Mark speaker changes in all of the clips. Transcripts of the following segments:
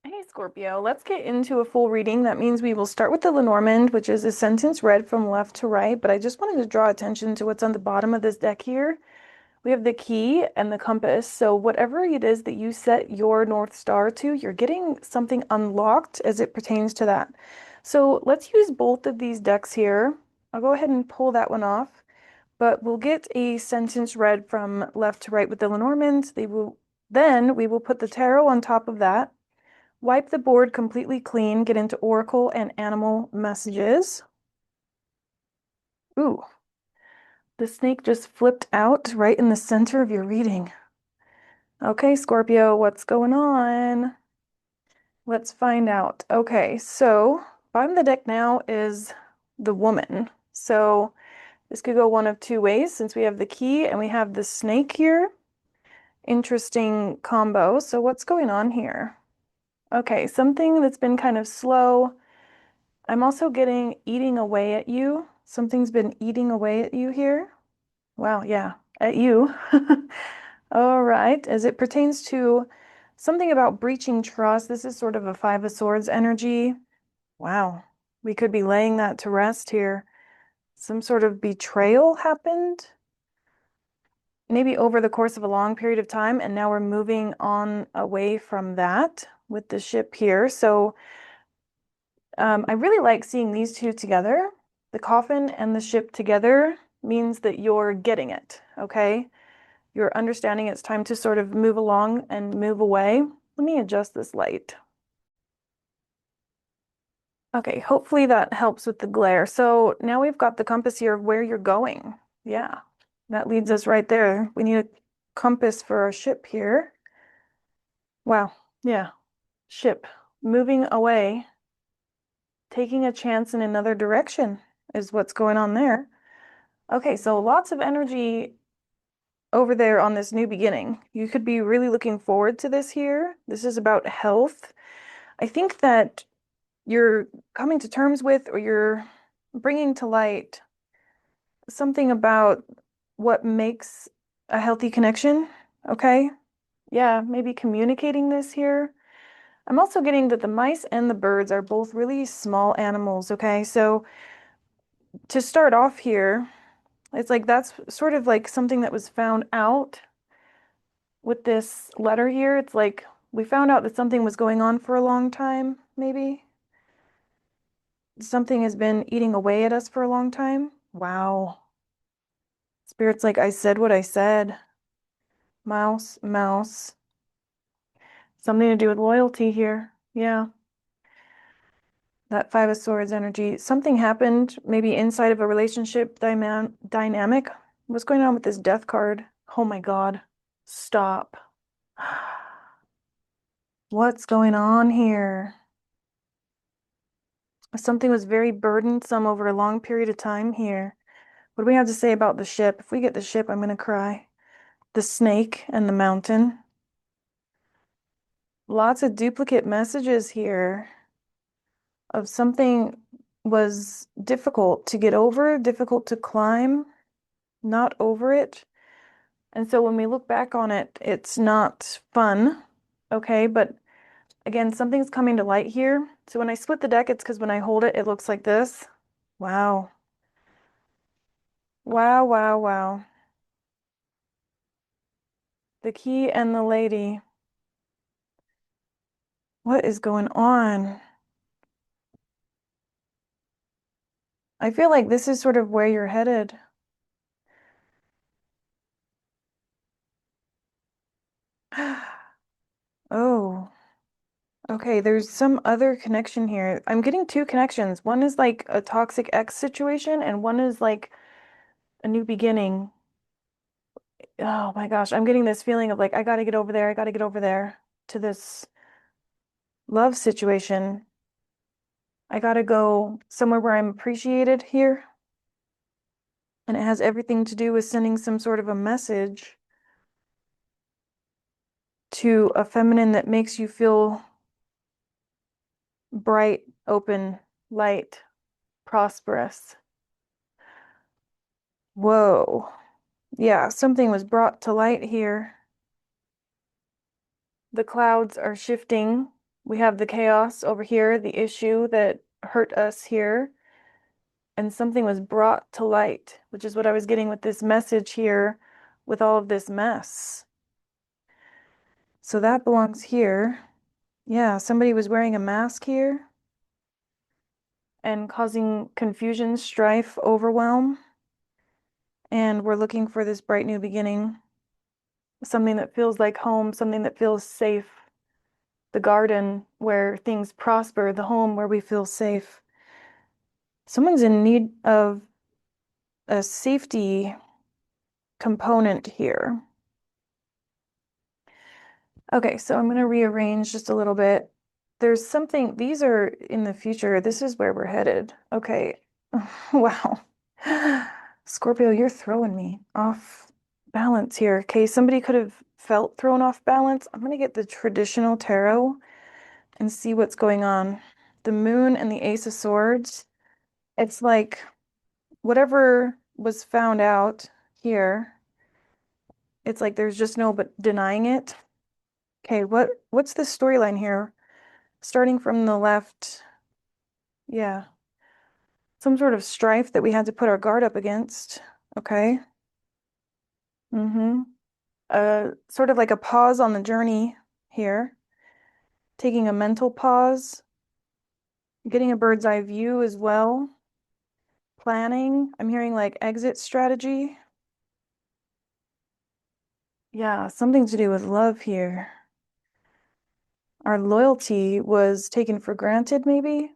Speaker 1: Hey Scorpio, let's get into a full reading. That means we will start with the Lenormand, which is a sentence read from left to right, but I just wanted to draw attention to what's on the bottom of this deck here. We have the key and the compass. So whatever it is that you set your North Star to, you're getting something unlocked as it pertains to that. So let's use both of these decks here. I'll go ahead and pull that one off, but we'll get a sentence read from left to right with the Lenormand. Then we will put the tarot on top of that. Wipe the board completely clean, get into oracle and animal messages. Ooh, the snake just flipped out right in the center of your reading. Okay, Scorpio, what's going on? Let's find out. Okay, so bottom of the deck now is the woman. So this could go one of two ways since we have the key and we have the snake here. Interesting combo. So what's going on here? Okay, something that's been kind of slow. I'm also getting eating away at you. Something's been eating away at you here. Wow, yeah, at you. All right, as it pertains to something about breaching trust, this is sort of a Five of Swords energy. Wow, we could be laying that to rest here. Some sort of betrayal happened, maybe over the course of a long period of time, and now we're moving on away from that with the ship here. So I really like seeing these two together. The coffin and the ship together means that you're getting it, okay? You're understanding it's time to sort of move along and move away. Let me adjust this light. Okay, hopefully that helps with the glare. So now we've got the compass here of where you're going. Yeah, that leads us right there. We need a compass for our ship here. Wow, yeah, ship moving away, taking a chance in another direction is what's going on there. Okay, so lots of energy over there on this new beginning. You could be really looking forward to this here. This is about health. I think that you're coming to terms with or you're bringing to light something about what makes a healthy connection. Okay. Yeah, maybe communicating this here. I'm also getting that the mice and the birds are both really small animals. Okay. So to start off here, it's like that's sort of like something that was found out with this letter here. It's like we found out that something was going on for a long time, maybe. Something has been eating away at us for a long time. Wow. Spirit's like, I said what I said. Mouse, mouse. Something to do with loyalty here. Yeah. That Five of Swords energy. Something happened maybe inside of a relationship dynamic. What's going on with this death card? Oh my God. Stop. What's going on here? Something was very burdensome over a long period of time here. What do we have to say about the ship? If we get the ship, I'm gonna cry. The snake and the mountain. Lots of duplicate messages here of something was difficult to get over, difficult to climb, not over it. And so when we look back on it, it's not fun. Okay, but again, something's coming to light here. So when I split the deck, it's because when I hold it, it looks like this. Wow. Wow, wow, wow. The key and the lady. What is going on? I feel like this is sort of where you're headed. Oh, okay. There's some other connection here. I'm getting two connections. One is like a toxic ex situation, and one is like a new beginning. Oh my gosh, I'm getting this feeling of like, I gotta get over there. I gotta get over there to this love situation. I gotta go somewhere where I'm appreciated here. And it has everything to do with sending some sort of a message to a feminine that makes you feel bright, open, light, prosperous. Whoa. Yeah, something was brought to light here. The clouds are shifting. We have the chaos over here, the issue that hurt us here, and something was brought to light, which is what I was getting with this message here with all of this mess. So that belongs here. Yeah, somebody was wearing a mask here and causing confusion, strife, overwhelm. And we're looking for this bright new beginning, something that feels like home, something that feels safe, the garden where things prosper, the home where we feel safe. Someone's in need of a safety component here. Okay, so I'm going to rearrange just a little bit. There's something, these are in the future. This is where we're headed. Okay. Wow. Scorpio, you're throwing me off balance here. Okay, somebody could have felt thrown off balance. I'm going to get the traditional tarot and see what's going on. The moon and the ace of swords. It's like whatever was found out here, it's like there's just no but denying it. Okay, what's the storyline here? Starting from the left, yeah, some sort of strife that we had to put our guard up against. Okay. Mm-hmm. Sort of like a pause on the journey here, taking a mental pause, getting a bird's eye view as well, planning. I'm hearing like exit strategy. Yeah, something to do with love here. Our loyalty was taken for granted, maybe.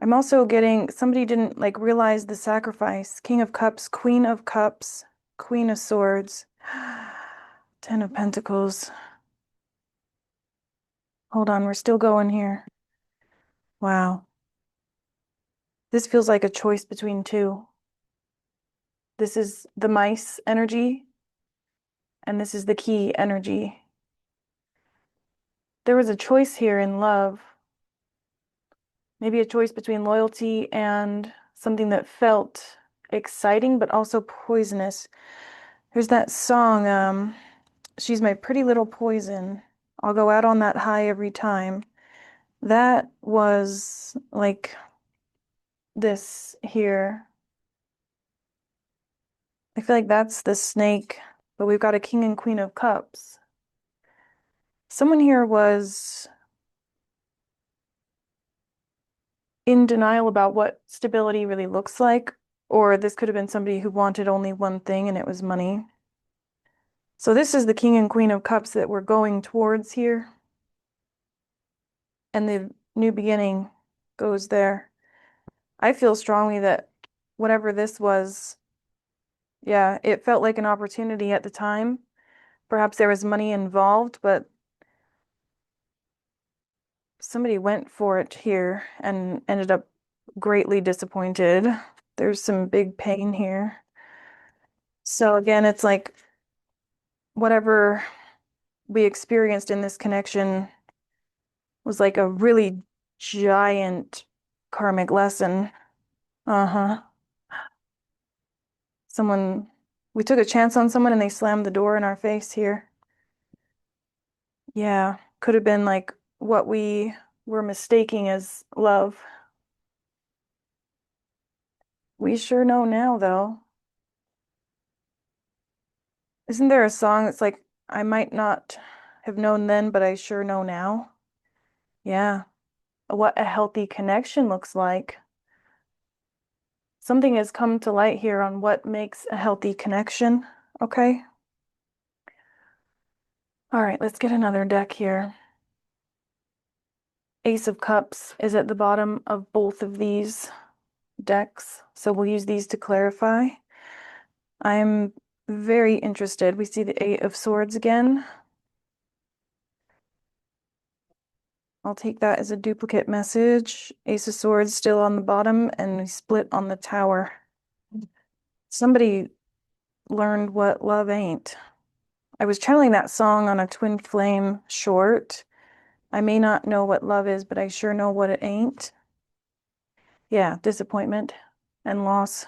Speaker 1: I'm also getting somebody didn't like realize the sacrifice. King of Cups, Queen of Cups, Queen of Swords, Ten of Pentacles. Hold on, we're still going here. Wow. This feels like a choice between two. This is the mice energy, and this is the key energy. There was a choice here in love. Maybe a choice between loyalty and something that felt exciting, but also poisonous. There's that song, She's My Pretty Little Poison. I'll go out on that high every time. That was like this here. I feel like that's the snake, but we've got a king and queen of cups. Someone here was in denial about what stability really looks like, or this could have been somebody who wanted only one thing and it was money. So this is the king and queen of cups that we're going towards here. And the new beginning goes there. I feel strongly that whatever this was, yeah, it felt like an opportunity at the time. Perhaps there was money involved, but somebody went for it here and ended up greatly disappointed. There's some big pain here. So again, it's like whatever we experienced in this connection was like a really giant karmic lesson. Uh-huh. We took a chance on someone and they slammed the door in our face here. Yeah, could have been like what we were mistaking as love. We sure know now, though. Isn't there a song that's like, I might not have known then, but I sure know now? Yeah, what a healthy connection looks like. Something has come to light here on what makes a healthy connection. Okay. All right, let's get another deck here. Ace of Cups is at the bottom of both of these decks, so we'll use these to clarify. I'm very interested. We see the Eight of Swords again. I'll take that as a duplicate message. Ace of Swords still on the bottom, and we split on the Tower. Somebody learned what love ain't. I was channeling that song on a twin flame short. I may not know what love is, but I sure know what it ain't. Yeah, disappointment and loss.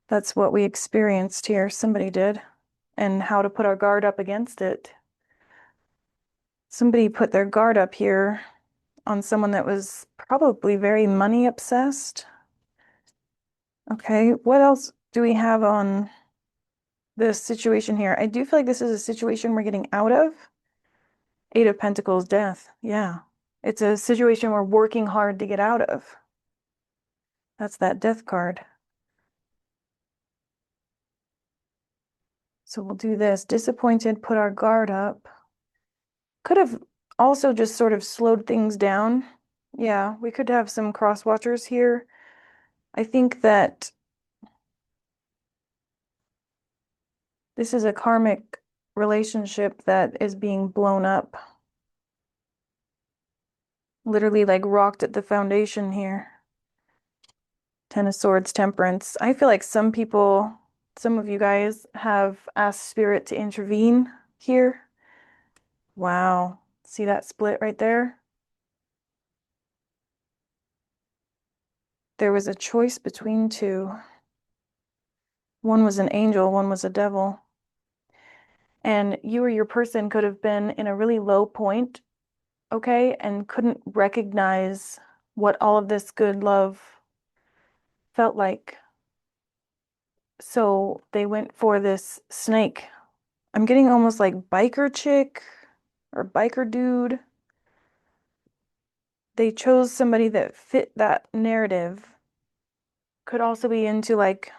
Speaker 1: That's what we experienced here. Somebody did. And how to put our guard up against it. Somebody put their guard up here on someone that was probably very money obsessed. Okay, what else do we have on this situation here? I do feel like this is a situation we're getting out of. Eight of Pentacles, death. Yeah. It's a situation we're working hard to get out of. That's that death card. So we'll do this. Disappointed, put our guard up. Could have also just sort of slowed things down. Yeah, we could have some cross watchers here. I think that this is a karmic relationship that is being blown up. Literally like rocked at the foundation here. Ten of Swords, Temperance. I feel like some people, some of you guys have asked Spirit to intervene here. Wow. See that split right there? There was a choice between two. One was an angel, one was a devil. And you or your person could have been in a really low point, okay, and couldn't recognize what all of this good love felt like. So they went for this snake. I'm getting almost like biker chick or biker dude. They chose somebody that fit that narrative. Could also be into like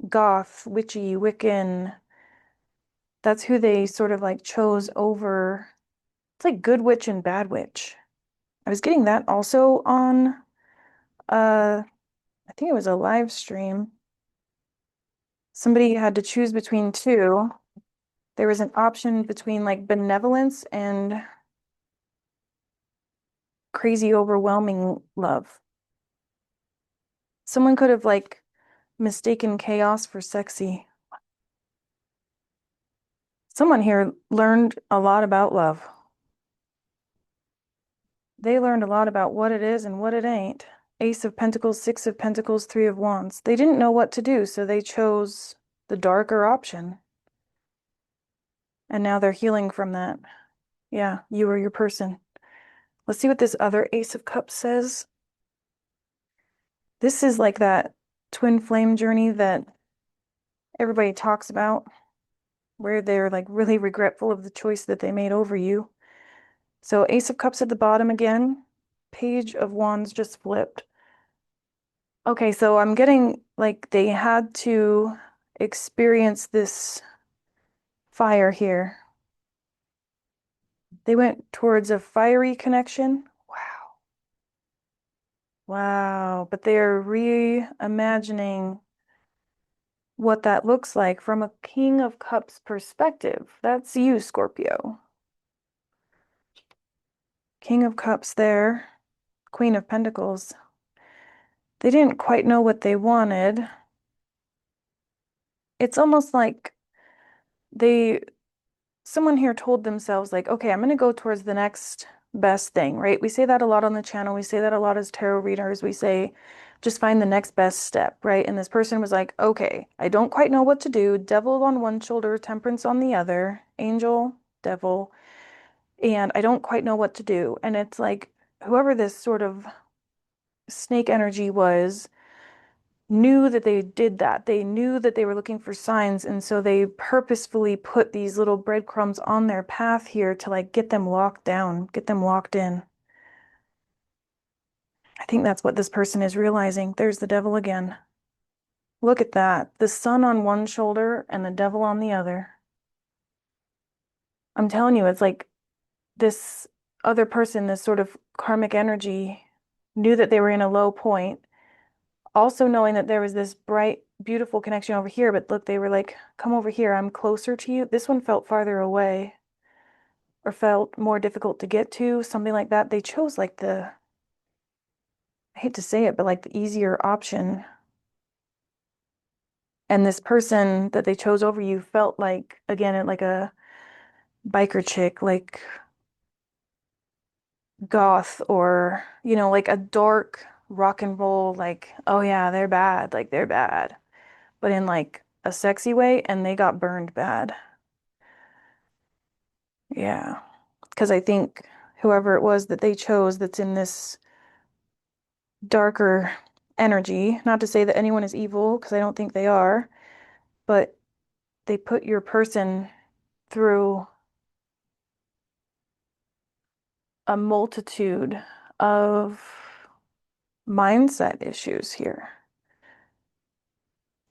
Speaker 1: goth, witchy, Wiccan. That's who they sort of like chose over. It's like good witch and bad witch. I was getting that also on I think it was a live stream. Somebody had to choose between two. There was an option between like benevolence and crazy overwhelming love. Someone could have like mistaken chaos for sexy. Someone here learned a lot about love. They learned a lot about what it is and what it ain't. Ace of Pentacles, Six of Pentacles, Three of Wands. They didn't know what to do, so they chose the darker option. And now they're healing from that. Yeah, you or your person. Let's see what this other Ace of Cups says. This is like that twin flame journey that everybody talks about, where they're like really regretful of the choice that they made over you. So Ace of Cups at the bottom again. Page of Wands just flipped. Okay, so I'm getting like they had to experience this fire here. They went towards a fiery connection. Wow. Wow. But they're reimagining what that looks like from a King of Cups perspective. That's you, Scorpio. King of Cups there, Queen of Pentacles. They didn't quite know what they wanted. It's almost like they, someone here told themselves, like, okay, I'm going to go towards the next best thing, right? We say that a lot on the channel. We say that a lot as tarot readers. We say, just find the next best step, right? And this person was like, okay, I don't quite know what to do. Devil on one shoulder, temperance on the other, angel, devil, and I don't quite know what to do. And it's like, whoever this sort of snake energy was, knew that they did that. They knew that they were looking for signs, and so they purposefully put these little breadcrumbs on their path here to like get them locked down, get them locked in. I think that's what this person is realizing. There's the devil again. Look at that. The sun on one shoulder and the devil on the other. I'm telling you, it's like this other person, this sort of karmic energy, knew that they were in a low point, also knowing that there was this bright, beautiful connection over here. But look, they were like, come over here, I'm closer to you. This one felt farther away or felt more difficult to get to, something like that. They chose like the, I hate to say it, but like the easier option. And this person that they chose over you felt like, again, like a biker chick, like goth, or, you know, like a dark rock and roll, like, oh yeah, they're bad, like they're bad, but in like a sexy way, and they got burned bad. Yeah. because I think whoever it was that they chose that's in this darker energy, not to say that anyone is evil, because I don't think they are, but they put your person through a multitude of mindset issues here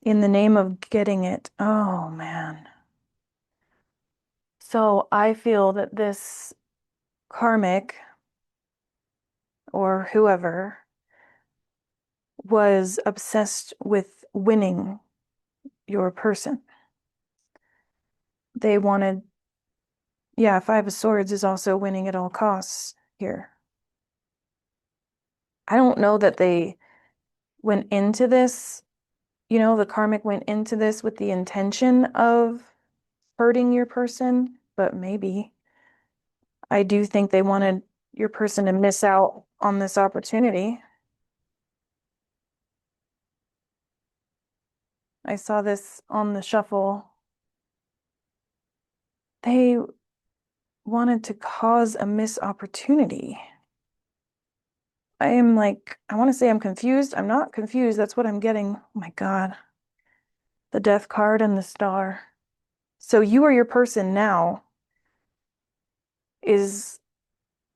Speaker 1: in the name of getting it. Oh man. So I feel that this karmic or whoever was obsessed with winning your person. They wanted, yeah, Five of Swords is also winning at all costs here. I don't know that they went into this, the karmic went into this with the intention of hurting your person, but maybe. I do think they wanted your person to miss out on this opportunity. I saw this on the shuffle. They wanted to cause a missed opportunity. I want to say I'm confused. I'm not confused. That's what I'm getting. Oh my God. The death card and the star. So you or your person now is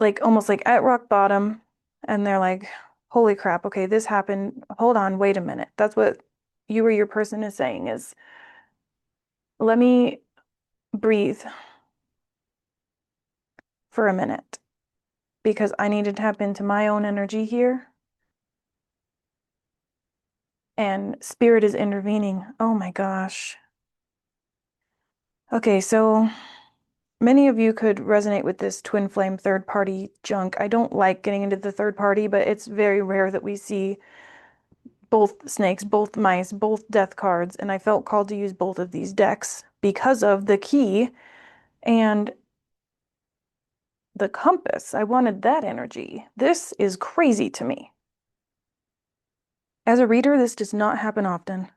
Speaker 1: like almost like at rock bottom, and they're like, holy crap, okay, this happened. Hold on, wait a minute. That's what you or your person is saying is, let me breathe for a minute because I need to tap into my own energy here. And spirit is intervening. Oh my gosh. Okay, so many of you could resonate with this twin flame third party junk. I don't like getting into the third party, but it's very rare that we see both snakes, both mice, both death cards, and I felt called to use both of these decks because of the key and the compass. I wanted that energy. This is crazy to me. As a reader, this does not happen often.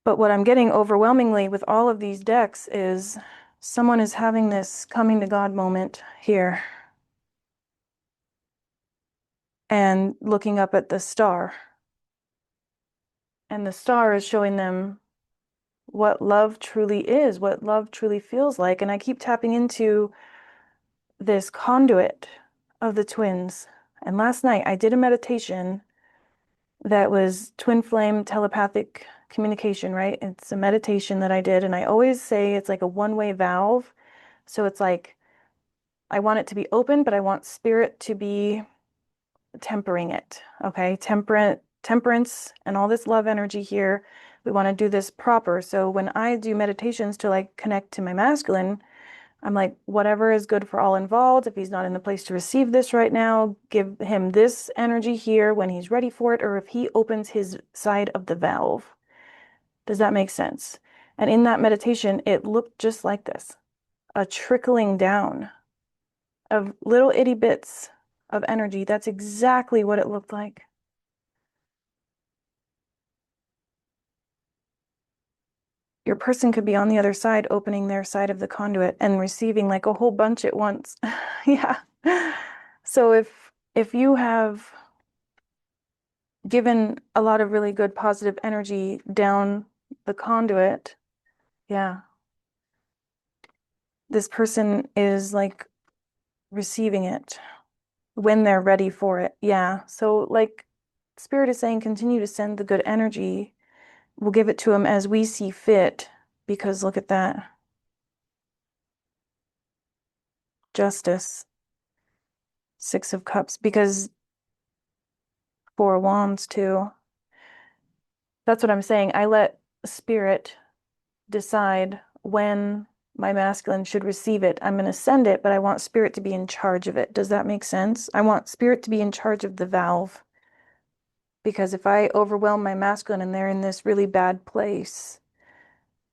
Speaker 1: But what I'm getting overwhelmingly with all of these decks is someone is having this coming to God moment here and looking up at the star. And the star is showing them what love truly is, what love truly feels like. And I keep tapping into this conduit of the twins. And last night I did a meditation that was twin flame telepathic communication, right? It's a meditation that I did. And I always say it's like a one-way valve. So it's like, I want it to be open, but I want spirit to be tempering it. Okay. Temperance and all this love energy here. We want to do this proper. So when I do meditations to like connect to my masculine, I'm like, whatever is good for all involved. If he's not in the place to receive this right now, give him this energy here when he's ready for it, or if he opens his side of the valve. Does that make sense? And in that meditation, it looked just like this, a trickling down of little itty bits of energy. That's exactly what it looked like. Your person could be on the other side, opening their side of the conduit and receiving like a whole bunch at once. Yeah. So if you have given a lot of really good positive energy down the conduit, yeah, this person is like receiving it when they're ready for it. Yeah. So like Spirit is saying, continue to send the good energy. We'll give it to them as we see fit, because look at that. Justice, Six of Cups, because Four of Wands too. That's what I'm saying. I let Spirit decide when my masculine should receive it. I'm going to send it, but I want Spirit to be in charge of it. Does that make sense? I want Spirit to be in charge of the valve, because if I overwhelm my masculine and they're in this really bad place,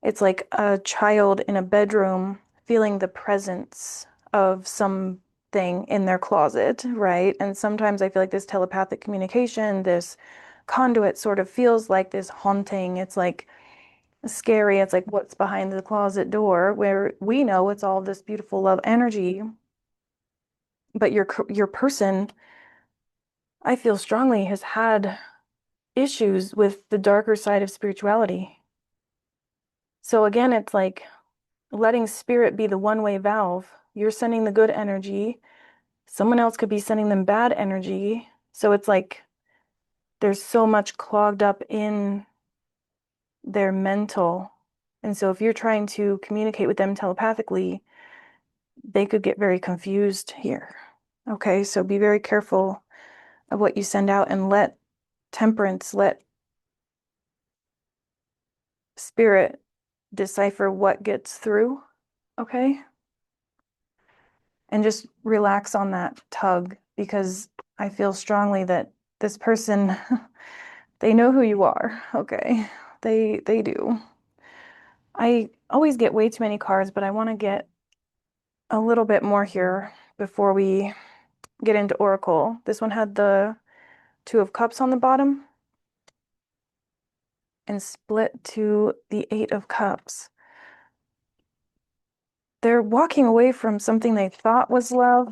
Speaker 1: it's like a child in a bedroom feeling the presence of something in their closet, right? And sometimes I feel like this telepathic communication, this conduit sort of feels like this haunting. It's like scary. It's like what's behind the closet door, where we know it's all this beautiful love energy, but your person, I feel strongly, has had issues with the darker side of spirituality. So again, it's like letting spirit be the one-way valve. You're sending the good energy. Someone else could be sending them bad energy. So it's like there's so much clogged up in their mental. And so if you're trying to communicate with them telepathically, they could get very confused here. Okay, so be very careful of what you send out and let temperance, let spirit decipher what gets through. Okay, and just relax on that tug, because I feel strongly that this person, they know who you are. Okay, they do. I always get way too many cards, but I want to get a little bit more here before we get into Oracle. This one had the Two of Cups on the bottom and split to the Eight of Cups. They're walking away from something they thought was love.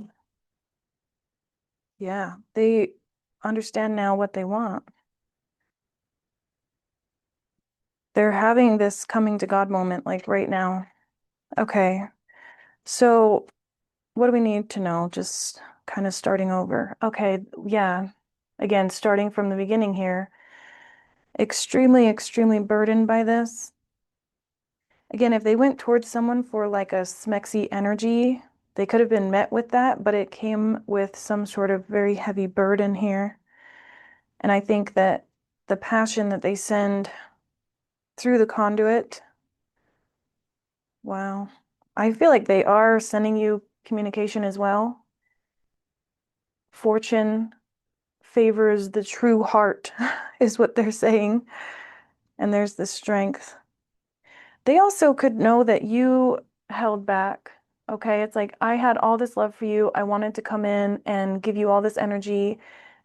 Speaker 1: Yeah, they understand now what they want. They're having this coming to God moment, like right now. Okay, so what do we need to know? Just kind of starting over. Okay, yeah. Again, starting from the beginning here. Extremely, extremely burdened by this. Again, if they went towards someone for like a smexy energy, they could have been met with that, but it came with some sort of very heavy burden here. And I think that the passion that they send through the conduit, wow. I feel like they are sending you communication as well. Fortune favors the true heart, is what they're saying. And there's the strength. They also could know that you held back. Okay, it's like I had all this love for you. I wanted to come in and give you all this energy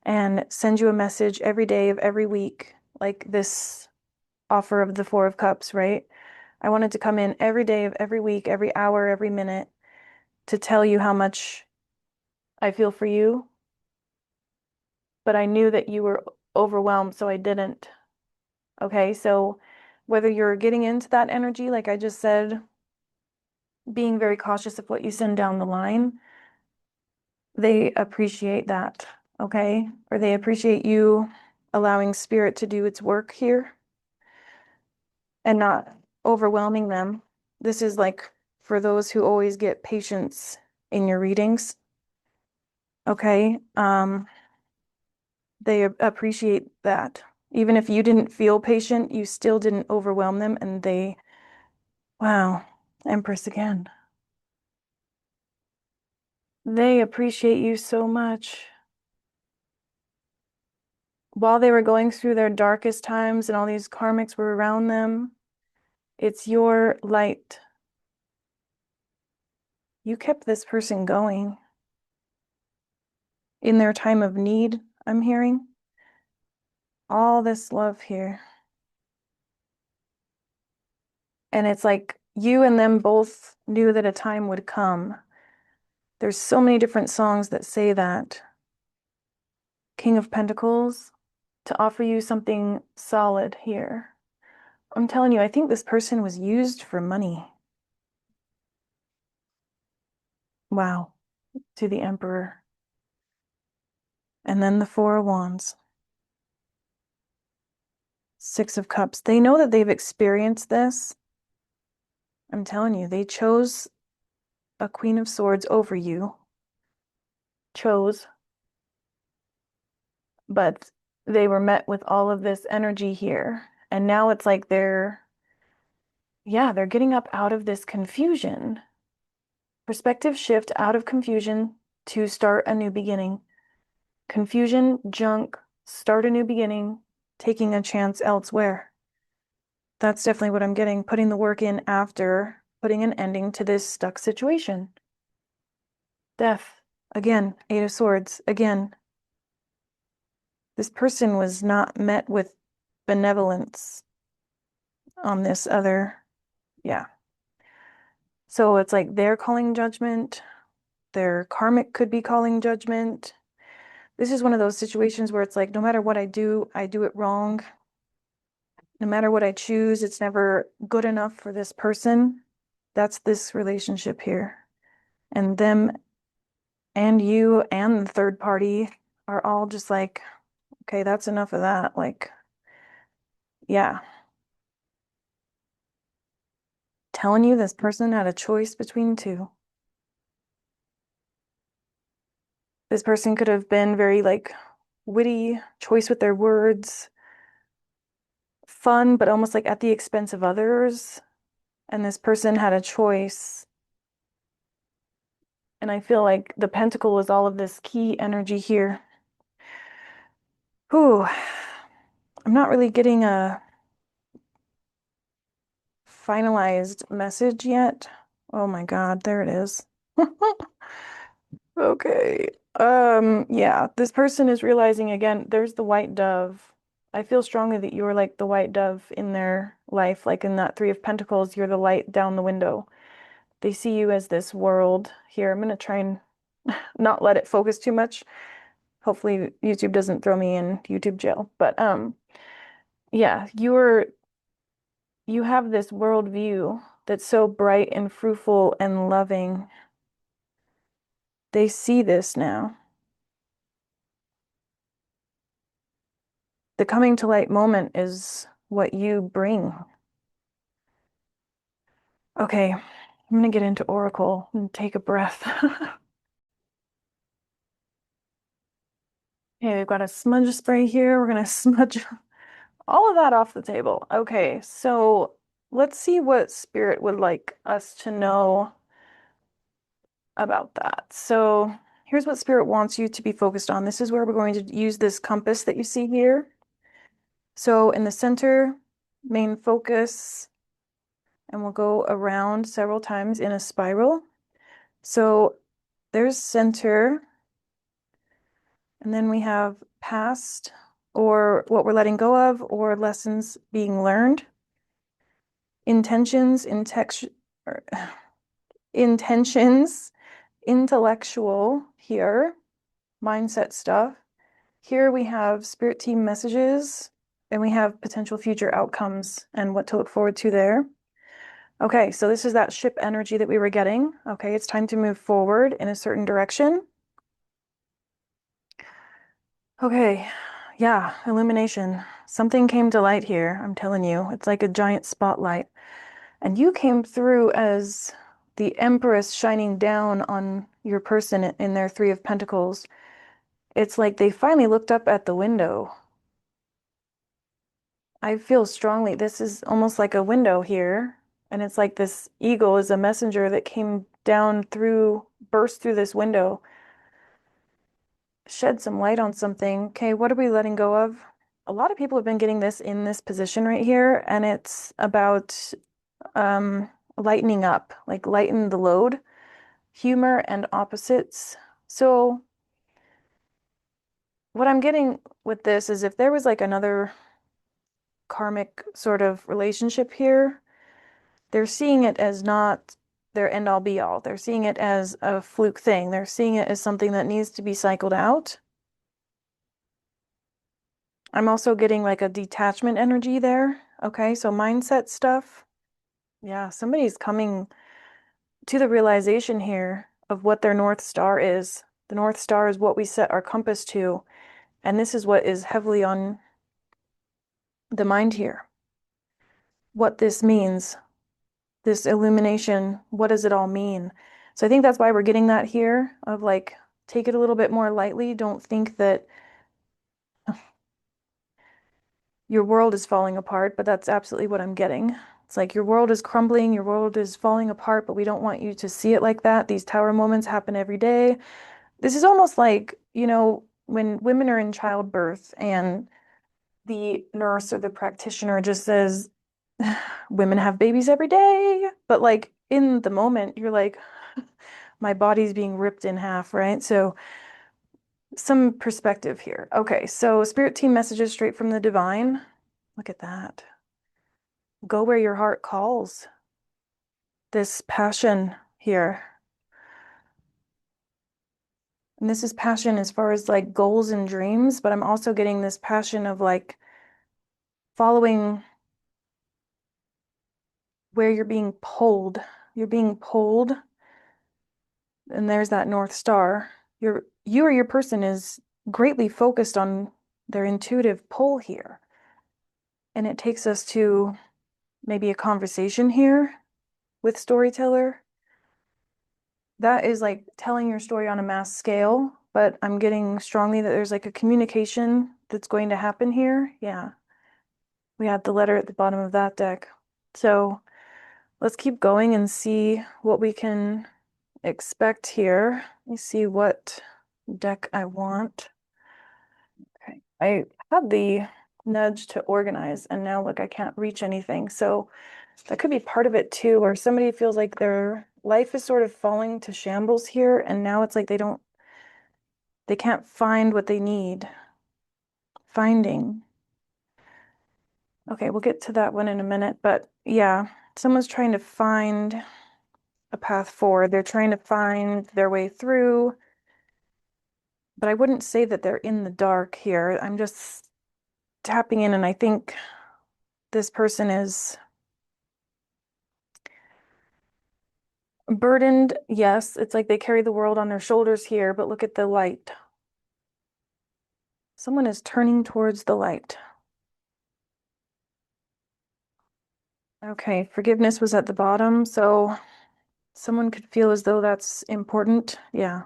Speaker 1: and send you a message every day of every week, like this offer of the Four of Cups, right? I wanted to come in every day of every week, every hour, every minute to tell you how much I feel for you. But I knew that you were overwhelmed, so I didn't. Okay, so whether you're getting into that energy, like I just said, being very cautious of what you send down the line, they appreciate that, okay? Or they appreciate you allowing spirit to do its work here and not overwhelming them. This is like for those who always get patience in your readings, okay? They appreciate that. Even if you didn't feel patient, you still didn't overwhelm them, and they, wow, Empress again. They appreciate you so much. While they were going through their darkest times and all these karmics were around them, it's your light. You kept this person going in their time of need, I'm hearing. All this love here. And it's like you and them both knew that a time would come. There's so many different songs that say that. King of Pentacles, to offer you something solid here. I'm telling you, I think this person was used for money. Wow, to the Emperor. And then the Four of Wands. Six of Cups. They know that they've experienced this. I'm telling you, they chose a Queen of Swords over you. Chose. But they were met with all of this energy here. And now it's like they're getting up out of this confusion. Perspective shift out of confusion to start a new beginning. Confusion, junk, start a new beginning, taking a chance elsewhere. That's definitely what I'm getting, putting the work in after putting an ending to this stuck situation. Death, again, Eight of Swords, again. This person was not met with benevolence. on this other, yeah. So it's like they're calling judgment, their karmic could be calling judgment. This is one of those situations where it's like, no matter what I do it wrong. No matter what I choose, it's never good enough for this person. That's this relationship here. And them and you and the third party are all just like, okay, that's enough of that. Like, yeah, telling you this person had a choice between two. This person could have been very like witty, choice with their words, fun, but almost like at the expense of others. And this person had a choice. And I feel like the pentacle is all of this key energy here. Whew. I'm not really getting a finalized message yet. Oh my God, there it is. Okay. Yeah, this person is realizing again, there's the white dove. I feel strongly that you're like the white dove in their life, like in that Three of Pentacles, you're the light down the window. They see you as this world here. I'm gonna try and not let it focus too much. Hopefully YouTube doesn't throw me in YouTube jail. But yeah, you have this worldview that's so bright and fruitful and loving. They see this now. The coming to light moment is what you bring. Okay, I'm gonna get into Oracle and take a breath. Okay, we've got a smudge spray here. We're gonna smudge all of that off the table. Okay, so let's see what Spirit would like us to know about that. So here's what Spirit wants you to be focused on. This is where we're going to use this compass that you see here. So in the center, main focus, and we'll go around several times in a spiral. So there's center, and then we have past, or what we're letting go of, or lessons being learned. Intentions, intentions, intellectual here, mindset stuff. Here we have spirit team messages, and we have potential future outcomes and what to look forward to there. Okay, so this is that ship energy that we were getting. Okay, it's time to move forward in a certain direction. Okay, yeah, illumination. Something came to light here, I'm telling you. It's like a giant spotlight. And you came through as the Empress shining down on your person in their Three of Pentacles. It's like they finally looked up at the window. I feel strongly this is almost like a window here. And it's like this eagle is a messenger that came down through, burst through this window, shed some light on something. Okay, what are we letting go of? A lot of people have been getting this in this position right here, and it's about lightening up, like lighten the load, humor and opposites. So what I'm getting with this is if there was like another karmic sort of relationship here, they're seeing it as not their end all be all. They're seeing it as a fluke thing. They're seeing it as something that needs to be cycled out. I'm also getting like a detachment energy there. Okay, so mindset stuff. Yeah, somebody's coming to the realization here of what their North Star is. The North Star is what we set our compass to, and this is what is heavily on the mind here. What this means, this illumination, what does it all mean? So I think that's why we're getting that here of like, take it a little bit more lightly. Don't think that your world is falling apart, but that's absolutely what I'm getting. It's like your world is crumbling, your world is falling apart, but we don't want you to see it like that. These tower moments happen every day. This is almost like, when women are in childbirth and the nurse or the practitioner just says, women have babies every day. But like in the moment, you're like, my body's being ripped in half, right? So some perspective here. Okay, so spirit team messages straight from the divine. Look at that. Go where your heart calls. This passion here. And this is passion as far as like goals and dreams, but I'm also getting this passion of like following where you're being pulled. You're being pulled, and there's that North Star. You or your person is greatly focused on their intuitive pull here. And it takes us to maybe a conversation here with storyteller. That is like telling your story on a mass scale, but I'm getting strongly that there's like a communication that's going to happen here. Yeah. We had the letter at the bottom of that deck. So let's keep going and see what we can expect here. Let me see what deck I want. Okay. I had the nudge to organize, and now look, I can't reach anything. So that could be part of it too, where somebody feels like their life is sort of falling to shambles here, and now it's like they can't find what they need. Finding. Okay, we'll get to that one in a minute, but yeah, someone's trying to find a path forward. They're trying to find their way through, but I wouldn't say that they're in the dark here. I'm just tapping in, and I think this person is burdened. Yes, it's like they carry the world on their shoulders here, but look at the light. Someone is turning towards the light. Okay, forgiveness was at the bottom, so someone could feel as though that's important. Yeah.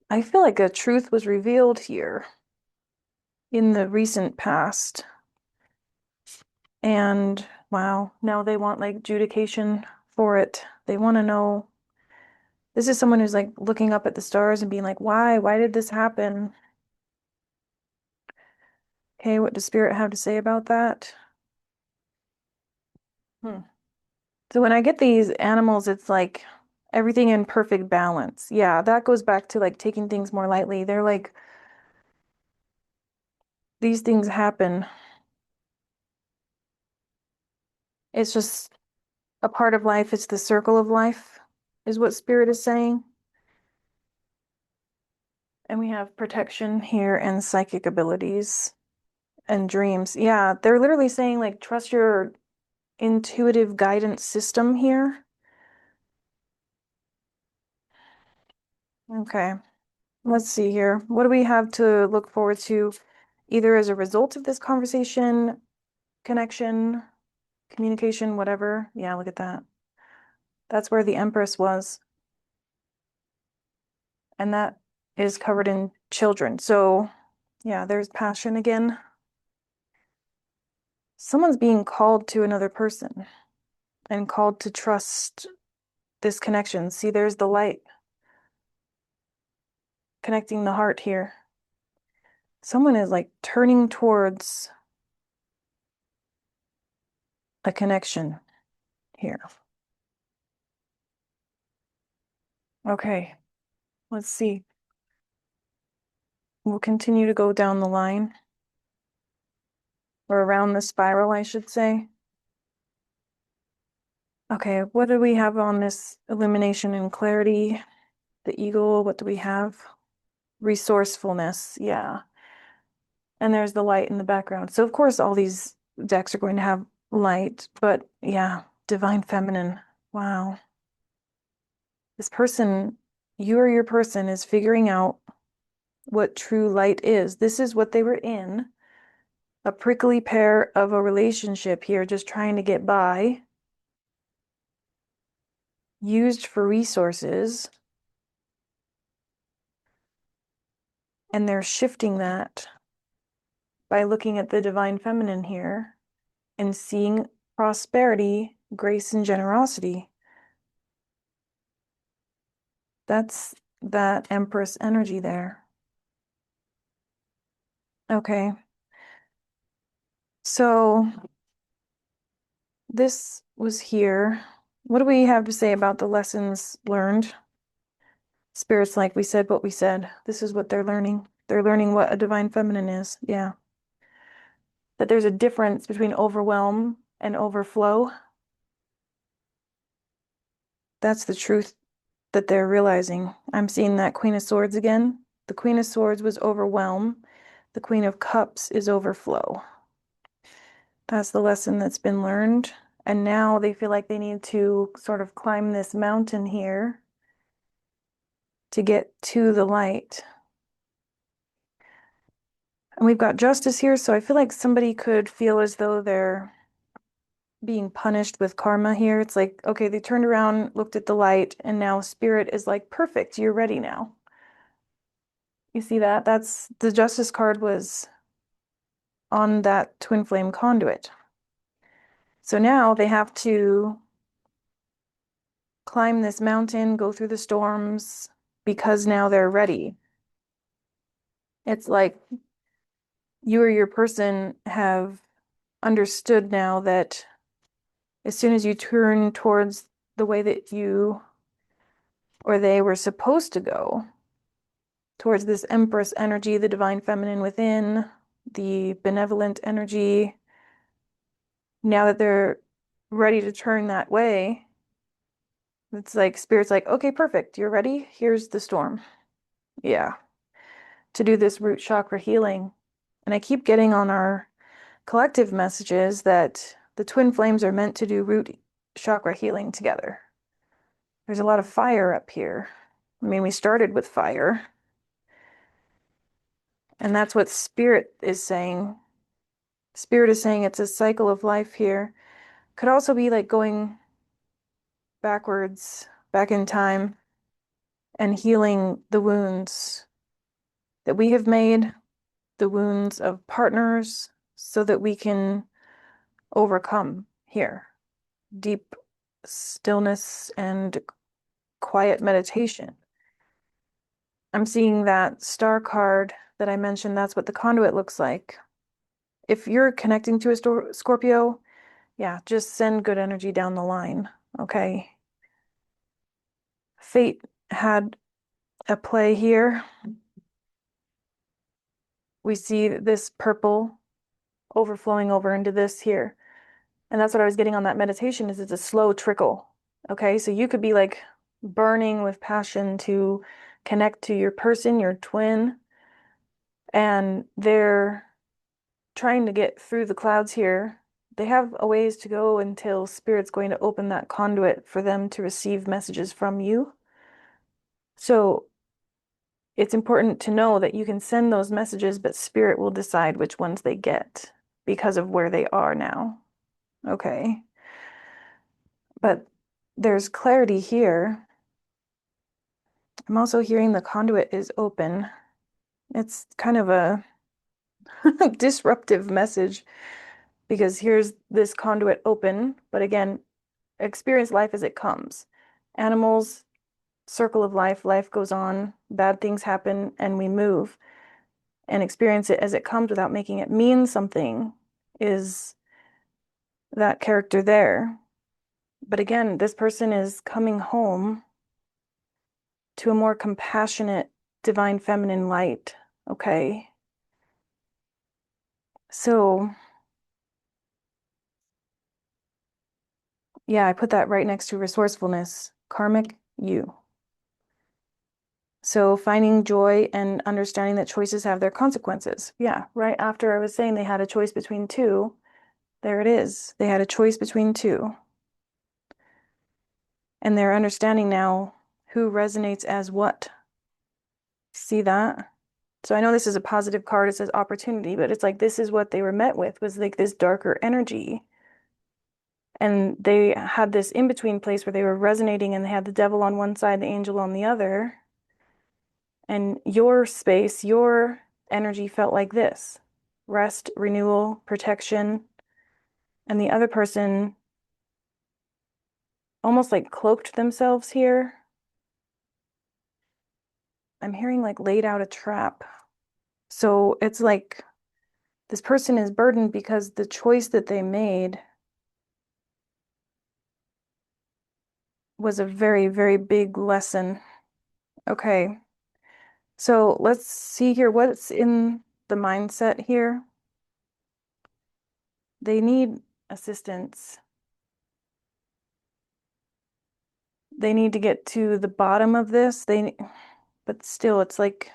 Speaker 1: I feel like a truth was revealed here in the recent past. And wow, now they want like adjudication for it. They want to know. This is someone who's like looking up at the stars and being like, why? Why did this happen? Okay, what does Spirit have to say about that? Hmm. So when I get these animals, it's like everything in perfect balance. Yeah, that goes back to like taking things more lightly. They're like, these things happen. It's just a part of life. It's the circle of life, is what Spirit is saying. And we have protection here and psychic abilities and dreams. Yeah, they're literally saying like trust your intuitive guidance system here. Okay, let's see here. What do we have to look forward to either as a result of this conversation, connection, communication, whatever? Yeah, look at that. That's where the Empress was. And that is covered in children. So yeah, there's passion again. Someone's being called to another person and called to trust this connection. See, there's the light connecting the heart here. Someone is like turning towards a connection here. Okay, let's see. We'll continue to go down the line or around the spiral, I should say. Okay, what do we have on this illumination and clarity? The eagle, what do we have? Resourcefulness, yeah. And there's the light in the background. So of course all these decks are going to have light, but yeah, divine feminine. Wow. This person, you or your person is figuring out what true light is. This is what they were in. A prickly pear of a relationship here, just trying to get by, used for resources, and they're shifting that by looking at the divine feminine here and seeing prosperity, grace, and generosity. That's that Empress energy there. Okay. So this was here. What do we have to say about the lessons learned? Spirits, like we said what we said. This is what they're learning. They're learning what a divine feminine is. Yeah. that there's a difference between overwhelm and overflow. That's the truth that they're realizing. I'm seeing that Queen of Swords again. The Queen of Swords was overwhelm. The Queen of Cups is overflow. That's the lesson that's been learned. And now they feel like they need to sort of climb this mountain here to get to the light. And we've got Justice here, so I feel like somebody could feel as though they're being punished with karma here. It's like, okay, they turned around, looked at the light, and now Spirit is like, perfect, you're ready now. You see that? That's the Justice card was on that twin flame conduit. So now they have to climb this mountain, go through the storms, because now they're ready. It's like you or your person have understood now that as soon as you turn towards the way that you or they were supposed to go, towards this Empress energy, the divine feminine within, the benevolent energy, now that they're ready to turn that way, it's like Spirit's like, okay, perfect, you're ready. Here's the storm. Yeah, to do this root chakra healing. And I keep getting on our collective messages that the twin flames are meant to do root chakra healing together. There's a lot of fire up here. I mean, we started with fire, and that's what Spirit is saying. Spirit is saying it's a cycle of life here. Could also be like going backwards, back in time, and healing the wounds that we have made, the wounds of partners, so that we can overcome here. Deep stillness and quiet meditation. I'm seeing that star card that I mentioned. That's what the conduit looks like. If you're connecting to a Scorpio, yeah, just send good energy down the line. Okay. Fate had a play here. We see this purple overflowing over into this here. And that's what I was getting on that meditation is it's a slow trickle. Okay, so you could be like burning with passion to connect to your person, your twin, and they're trying to get through the clouds here. They have a ways to go until Spirit's going to open that conduit for them to receive messages from you. So it's important to know that you can send those messages, but Spirit will decide which ones they get because of where they are now. Okay. But there's clarity here. I'm also hearing the conduit is open. It's kind of a disruptive message because here's this conduit open, but again, experience life as it comes. Animals, circle of life, life goes on, bad things happen, and we move and experience it as it comes without making it mean something is that character there. But again, this person is coming home to a more compassionate, divine feminine light. Okay. So, yeah, I put that right next to resourcefulness, karmic you. So, finding joy and understanding that choices have their consequences. Yeah, right after I was saying they had a choice between two, there it is. They had a choice between two. And they're understanding now who resonates as what. See that? So I know this is a positive card. It says opportunity, but it's like this is what they were met with was like this darker energy. And they had this in-between place where they were resonating and they had the devil on one side, the angel on the other. And your space, your energy felt like this: rest, renewal, protection. And the other person almost like cloaked themselves here. I'm hearing like laid out a trap. So it's like this person is burdened because the choice that they made was a very, very big lesson. Okay. So let's see here what's in the mindset here. They need assistance. They need to get to the bottom of this. But still, it's like,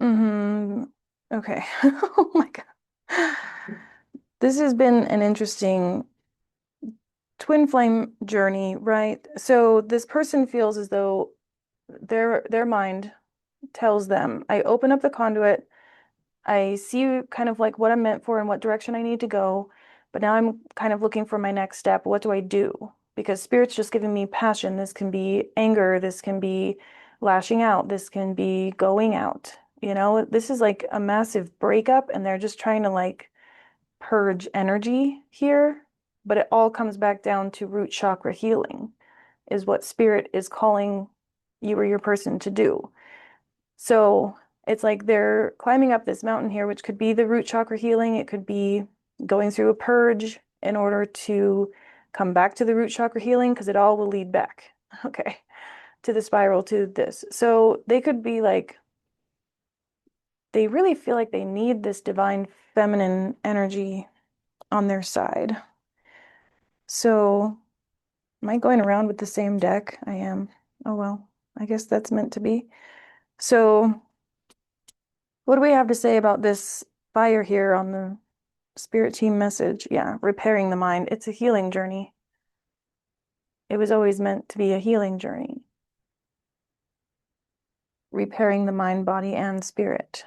Speaker 1: okay. Oh my God. This has been an interesting twin flame journey, right? So this person feels as though their mind tells them, I open up the conduit, I see kind of like what I'm meant for and what direction I need to go, but now I'm kind of looking for my next step. What do I do? Because spirit's just giving me passion. This can be anger, this can be lashing out, this can be going out. You know, this is like a massive breakup, and they're just trying to like purge energy here, but it all comes back down to root chakra healing, is what spirit is calling you or your person to do. So it's like they're climbing up this mountain here, which could be the root chakra healing. It could be going through a purge in order to come back to the root chakra healing, because it all will lead back, okay, to the spiral, to this. So they could be like, they really feel like they need this divine feminine energy on their side. So am I going around with the same deck? I am. Oh well, I guess that's meant to be. So what do we have to say about this fire here on the spirit team message? Yeah, repairing the mind. It's a healing journey. It was always meant to be a healing journey. Repairing the mind, body, and spirit.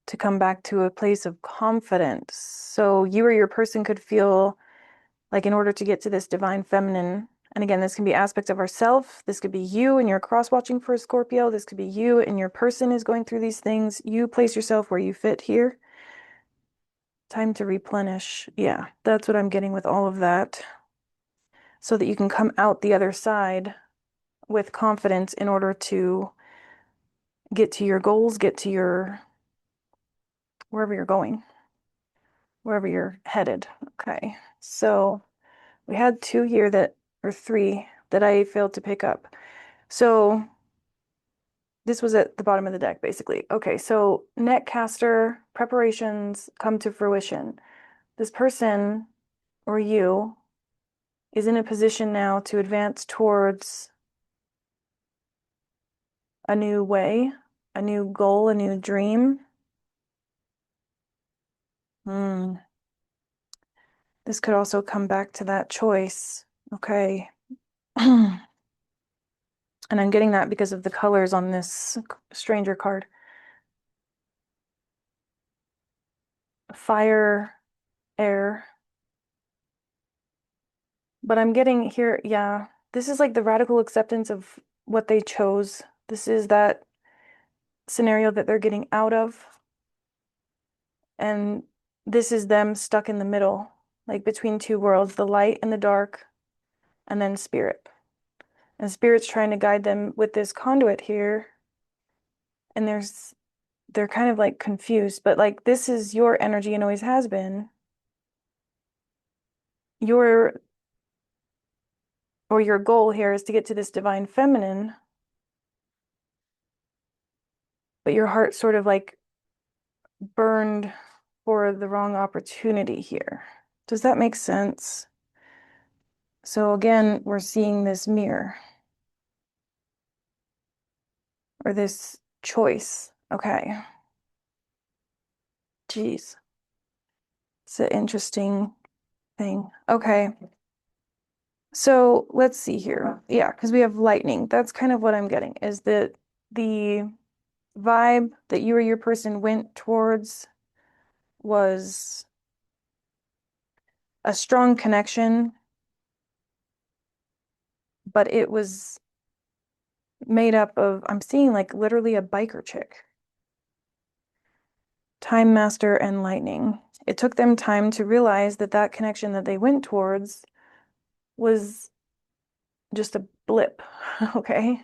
Speaker 1: To come back to a place of confidence. So you or your person could feel like, in order to get to this divine feminine, and again, this can be aspects of ourself. This could be you and you're cross-watching for a Scorpio. This could be you and your person is going through these things. You place yourself where you fit here. Time to replenish. Yeah, that's what I'm getting with all of that. So that you can come out the other side with confidence in order to get to your goals, get to your, wherever you're going, wherever you're headed. Okay, so we had two here that, or three, that I failed to pick up. So this was at the bottom of the deck, basically. Okay, so netcaster preparations come to fruition. This person, or you, is in a position now to advance towards a new way, a new goal, a new dream. This could also come back to that choice. Okay. And I'm getting that because of the colors on this stranger card. Fire, air. But I'm getting here, yeah, this is like the radical acceptance of what they chose. This is that scenario that they're getting out of. And this is them stuck in the middle, like between two worlds, the light and the dark, and then spirit. And spirit's trying to guide them with this conduit here. And they're kind of like confused, but like, this is your energy and always has been. Your, or your goal here is to get to this divine feminine, but your heart sort of like burned for the wrong opportunity here. Does that make sense? So again, we're seeing this mirror, or this choice. Okay. Geez. It's an interesting thing. Okay. So let's see here. Yeah, because we have lightning. That's kind of what I'm getting, is that the vibe that you or your person went towards was a strong connection, but it was made up of, I'm seeing like literally a biker chick. Time Master and Lightning. It took them time to realize that that connection that they went towards was just a blip, okay?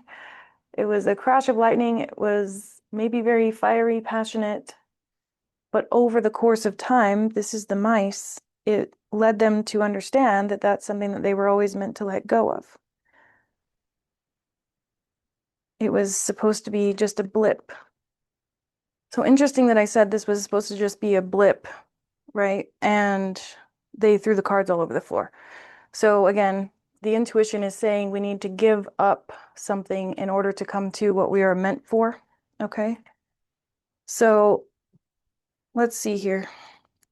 Speaker 1: It was a crash of lightning. It was maybe very fiery, passionate, but over the course of time, this is the mice, it led them to understand that that's something that they were always meant to let go of. It was supposed to be just a blip. So interesting that I said this was supposed to just be a blip. right? And they threw the cards all over the floor. So again, the intuition is saying we need to give up something in order to come to what we are meant for. Okay. So let's see here.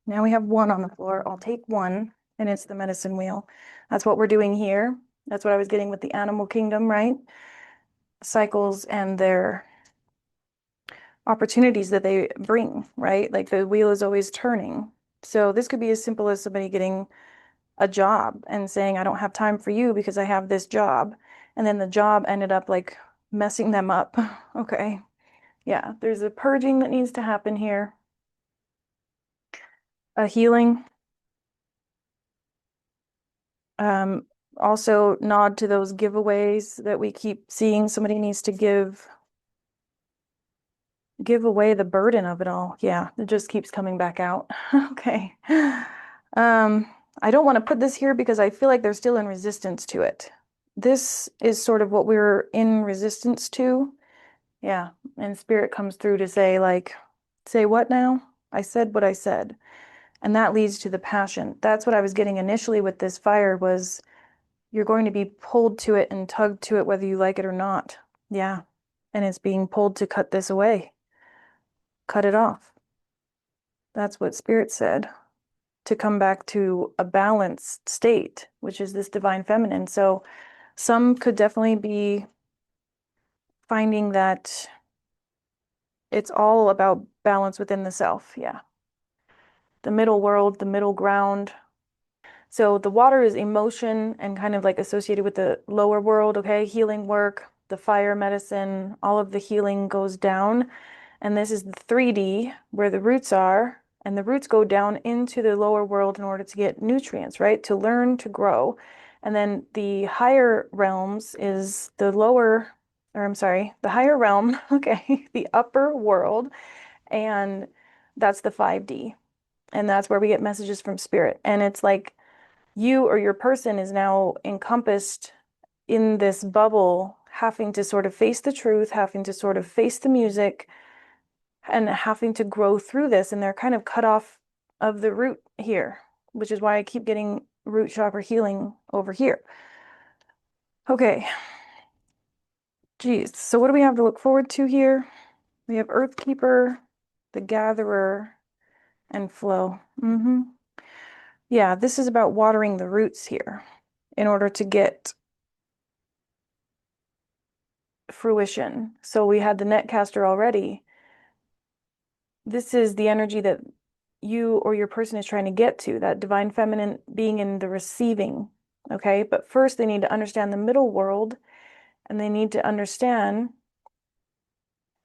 Speaker 1: Now we have one on the floor. I'll take one, and it's the medicine wheel. That's what we're doing here. That's what I was getting with the animal kingdom, right? Cycles and their opportunities that they bring, right? Like the wheel is always turning. So this could be as simple as somebody getting a job and saying, I don't have time for you because I have this job. And then the job ended up like messing them up. Okay. Yeah, there's a purging that needs to happen here, a healing. Um, Also nod to those giveaways that we keep seeing. Somebody needs to give away the burden of it all. Yeah, it just keeps coming back out. Okay. Um, I don't want to put this here because I feel like they're still in resistance to it. This is sort of what we're in resistance to. Yeah, and spirit comes through to say like, say what now? I said what I said. And that leads to the passion. That's what I was getting initially with this fire was you're going to be pulled to it and tugged to it whether you like it or not. Yeah. And it's being pulled to cut this away. Cut it off. That's what Spirit said, to come back to a balanced state, which is this divine feminine. So some could definitely be finding that it's all about balance within the self. Yeah. The middle world, the middle ground. So the water is emotion and kind of like associated with the lower world, okay? Healing work, the fire medicine, all of the healing goes down. And this is the 3D where the roots are, and the roots go down into the lower world in order to get nutrients, right? To learn to grow. And then the higher realms is the lower, or I'm sorry, the higher realm, okay, the upper world, and that's the 5D. And that's where we get messages from spirit. And it's like you or your person is now encompassed in this bubble, having to sort of face the truth, having to sort of face the music, and having to grow through this. And they're kind of cut off of the root here, which is why I keep getting root chakra healing over here. Okay. Geez. So what do we have to look forward to here? We have Earth Keeper, the Gatherer, and Flow. Yeah, this is about watering the roots here in order to get fruition. So we had the netcaster already. This is the energy that you or your person is trying to get to, that divine feminine being in the receiving. Okay, but first they need to understand the middle world, and they need to understand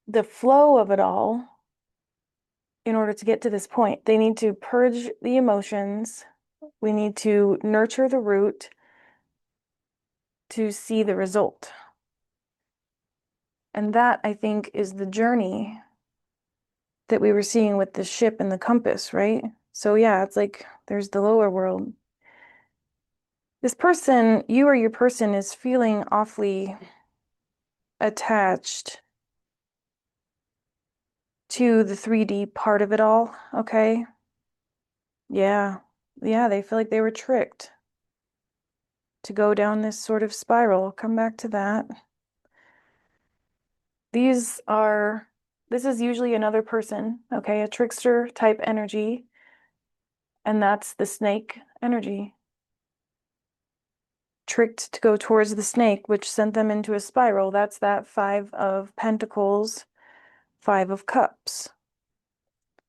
Speaker 1: the flow of it all in order to get to this point. They need to purge the emotions. We need to nurture the root to see the result. And that, I think, is the journey that we were seeing with the ship and the compass, right? So yeah, it's like there's the lower world. This person, you or your person, is feeling awfully attached to the 3D part of it all, okay? Yeah. Yeah, they feel like they were tricked to go down this sort of spiral. I'll come back to that. This is usually another person, okay? A trickster type energy, and that's the snake energy. Tricked to go towards the snake, which sent them into a spiral. That's that 5 of Pentacles, 5 of Cups.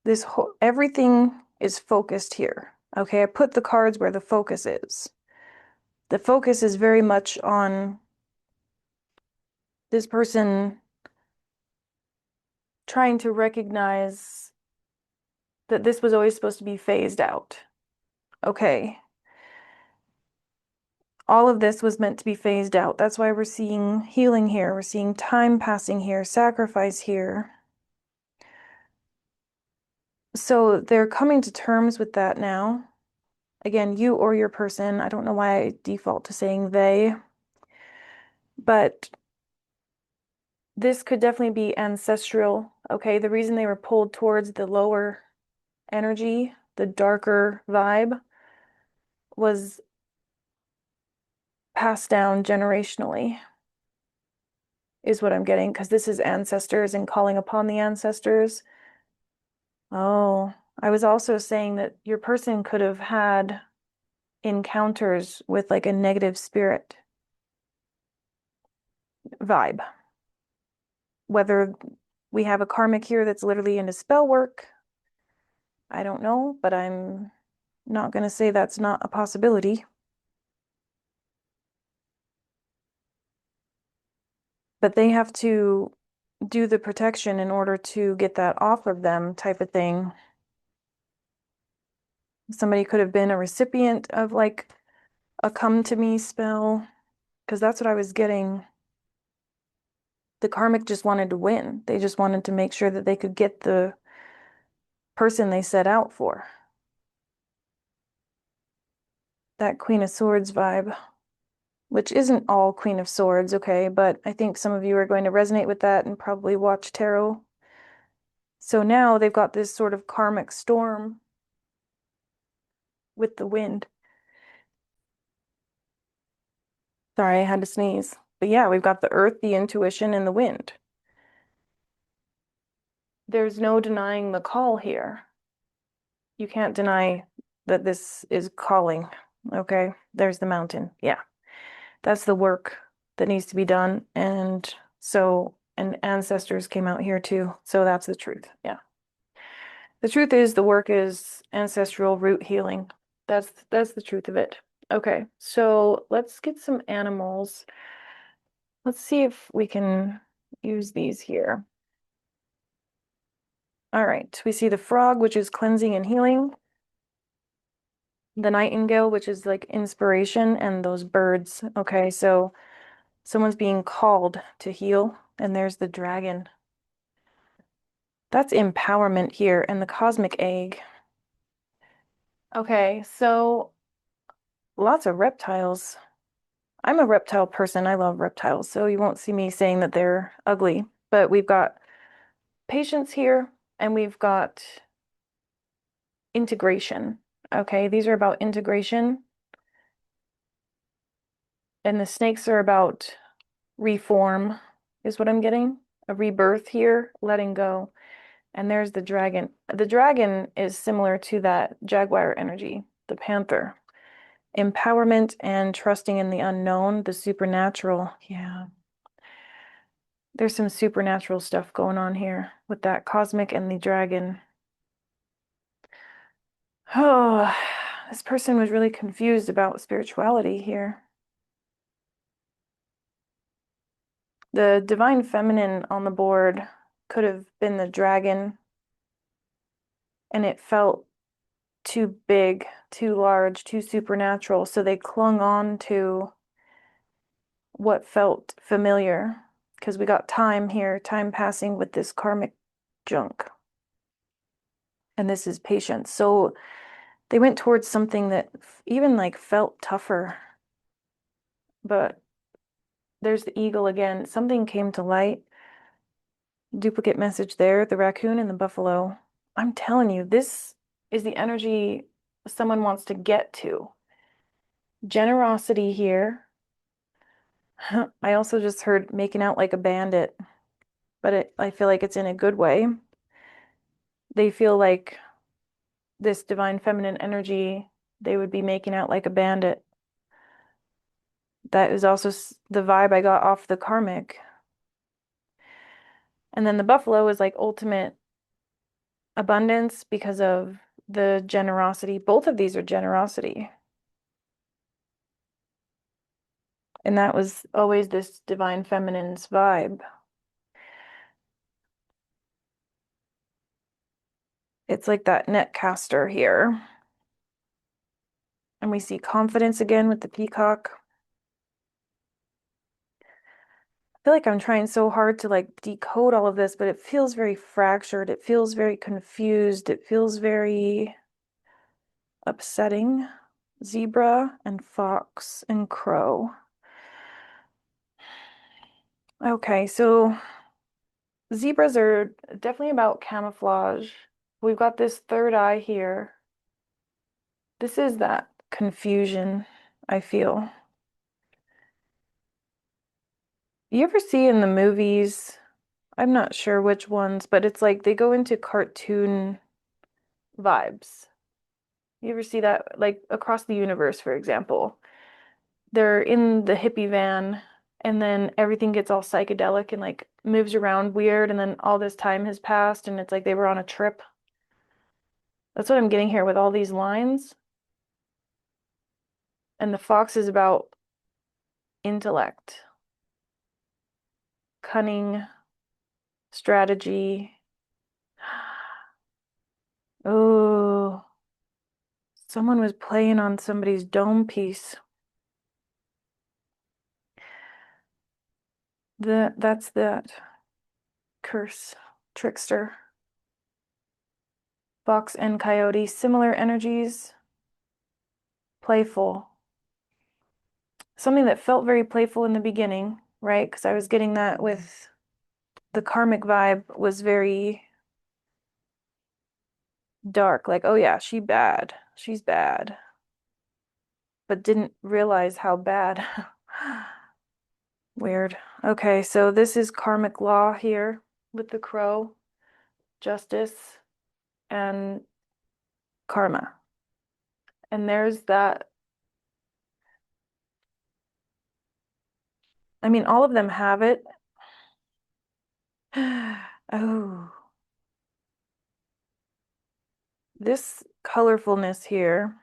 Speaker 1: This whole everything is focused here. Okay, I put the cards where the focus is. The focus is very much on this person trying to recognize that this was always supposed to be phased out. Okay. All of this was meant to be phased out. That's why we're seeing healing here. We're seeing time passing here, sacrifice here. So they're coming to terms with that now. Again, you or your person. I don't know why I default to saying they, but this could definitely be ancestral. Okay, the reason they were pulled towards the lower energy the darker vibe was passed down generationally, is what I'm getting, because this is ancestors and calling upon the ancestors. Oh, I was also saying that your person could have had encounters with like a negative spirit vibe. Whether we have a karmic here that's literally into spell work, I don't know, but I'm not going to say that's not a possibility. But they have to do the protection in order to get that off of them, type of thing. Somebody could have been a recipient of like a come to me spell, because that's what I was getting. The karmic just wanted to win. They just wanted to make sure that they could get the person they set out for. That Queen of Swords vibe, which isn't all Queen of Swords, okay, but I think some of you are going to resonate with that and probably watch tarot. So now they've got this sort of karmic storm with the wind. Sorry, I had to sneeze. But yeah, we've got the earth, the intuition, and the wind. There's no denying the call here. You can't deny that this is calling. Okay, there's the mountain. Yeah, that's the work that needs to be done. And ancestors came out here too. So that's the truth. Yeah. The truth is the work is ancestral root healing. That's the truth of it. Okay, so let's get some animals. Let's see if we can use these here. All right, we see the frog, which is cleansing and healing. The nightingale, which is like inspiration, and those birds. Okay, so someone's being called to heal, and there's the dragon. That's empowerment here, and the cosmic egg. Okay, so lots of reptiles. I'm a reptile person. I love reptiles, so you won't see me saying that they're ugly. But we've got patience here, and we've got integration. Okay, these are about integration, and the snakes are about reform, is what I'm getting. A rebirth here, letting go. And there's the dragon. The dragon is similar to that jaguar energy, the panther. Empowerment and trusting in the unknown, the supernatural. Yeah. There's some supernatural stuff going on here with that cosmic and the dragon. Oh, this person was really confused about spirituality here. The divine feminine on the board could have been the dragon, and it felt too big, too large, too supernatural. So they clung on to what felt familiar, because we got time here, time passing with this karmic junk. And this is patience. So they went towards something that even like felt tougher. But there's the eagle again. Something came to light. Duplicate message there, the raccoon and the buffalo. I'm telling you, this is the energy someone wants to get to. Generosity here. I also just heard making out like a bandit, but I feel like it's in a good way. They feel like this divine feminine energy, they would be making out like a bandit. That is also the vibe I got off the karmic. And then the buffalo is like ultimate abundance because of the generosity. Both of these are generosity. And that was always this divine feminine's vibe. It's like that net caster here. And we see confidence again with the peacock. I feel like I'm trying so hard to like decode all of this, but it feels very fractured. It feels very confused. It feels very upsetting. Zebra and fox and crow. Okay, so zebras are definitely about camouflage. We've got this third eye here. This is that confusion, I feel. You ever see in the movies, I'm not sure which ones, but it's like they go into cartoon vibes. You ever see that, like across the universe, for example? They're in the hippie van, and then everything gets all psychedelic and like moves around weird, and then all this time has passed, and it's like they were on a trip. That's what I'm getting here with all these lines. And the fox is about intellect, cunning, strategy. Oh, someone was playing on somebody's dome piece. That's that curse, trickster. Fox and coyote, similar energies, playful. Something that felt very playful in the beginning, right? Because I was getting that with the karmic vibe was very dark. Like, oh yeah, she's bad, but didn't realize how bad. Weird. Okay, so this is karmic law here with the crow, justice, and karma. And there's that. I mean, all of them have it. Oh, this colorfulness here,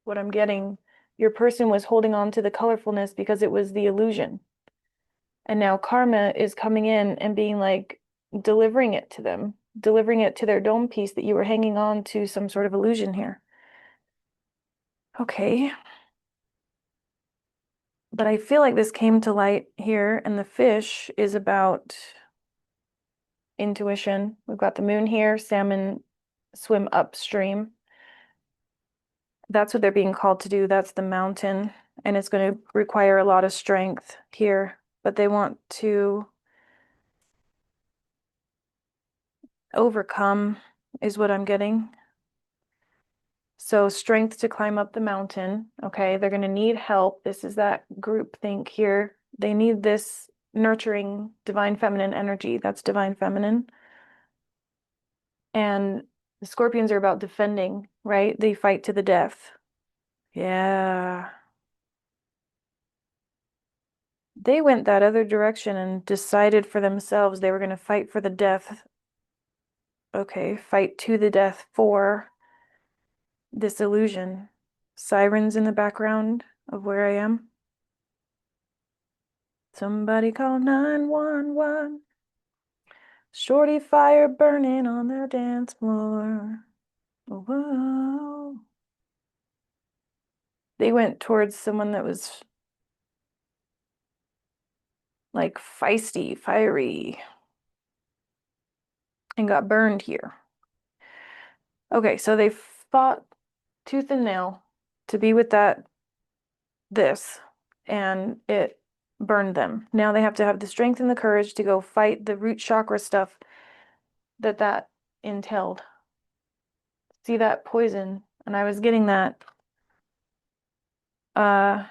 Speaker 1: what I'm getting, your person was holding on to the colorfulness because it was the illusion. And now karma is coming in and being like, delivering it to them, delivering it to their dome piece that you were hanging on to some sort of illusion here. Okay. But I feel like this came to light here, and the fish is about intuition. We've got the moon here, salmon swim upstream. That's what they're being called to do. That's the mountain, and it's going to require a lot of strength here, but they want to overcome, is what I'm getting. So strength to climb up the mountain. Okay, they're going to need help. This is that group think here. They need this nurturing divine feminine energy. That's divine feminine. And the scorpions are about defending, right? They fight to the death. Yeah. They went that other direction and decided for themselves they were going to fight for the death. Okay, fight to the death for this illusion. Sirens in the background of where I am. Somebody call 911. Shorty fire burning on the dance floor. Whoa. They went towards someone that was like feisty, fiery, and got burned here. Okay, so they fought tooth and nail to be with this, and it burned them. Now they have to have the strength and the courage to go fight the root chakra stuff that entailed. See that poison? And I was getting that uh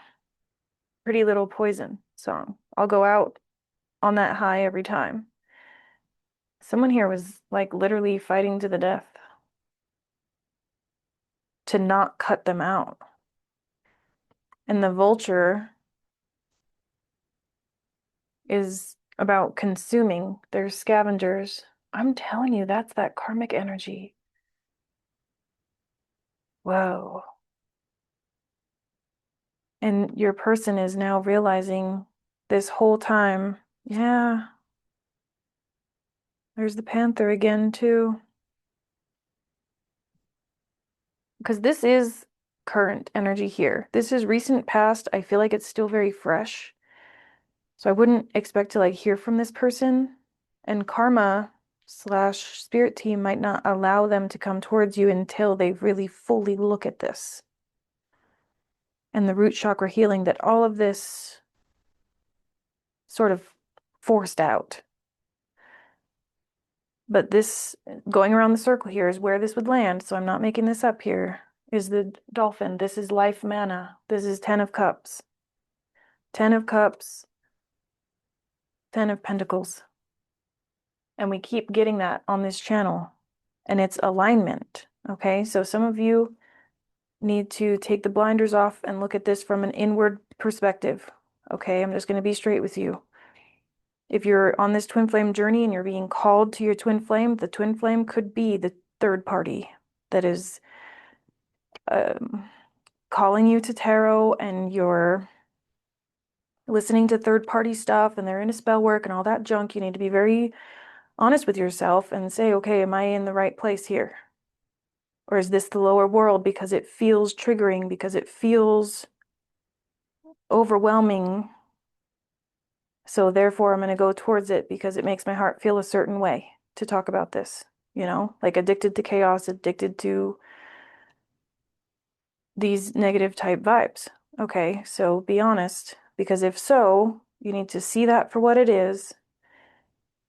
Speaker 1: Pretty Little Poison song. I'll go out on that high every time. Someone here was like literally fighting to the death to not cut them out. And the vulture is about consuming. They're scavengers. I'm telling you, that's that karmic energy. Whoa. And your person is now realizing this whole time, yeah, there's the panther again, too. Because this is current energy here. This is recent past. I feel like it's still very fresh. So I wouldn't expect to like hear from this person. And karma slash spirit team might not allow them to come towards you until they really fully look at this. And the root chakra healing that all of this sort of forced out. But this going around the circle here is where this would land. So I'm not making this up here. is the dolphin. This is life mana. This is 10 of Cups. 10 of Cups, 10 of Pentacles. And we keep getting that on this channel. And it's alignment. Okay, so some of you need to take the blinders off and look at this from an inward perspective. Okay, I'm just going to be straight with you. If you're on this twin flame journey and you're being called to your twin flame, the twin flame could be the third party that is calling you to tarot, and you're listening to third party stuff and they're into spell work and all that junk. You need to be very honest with yourself and say, okay, am I in the right place here? Or is this the lower world because it feels triggering, because it feels overwhelming? So therefore, I'm going to go towards it because it makes my heart feel a certain way to talk about this, like addicted to chaos, addicted to these negative type vibes. Okay, so be honest, because if so, you need to see that for what it is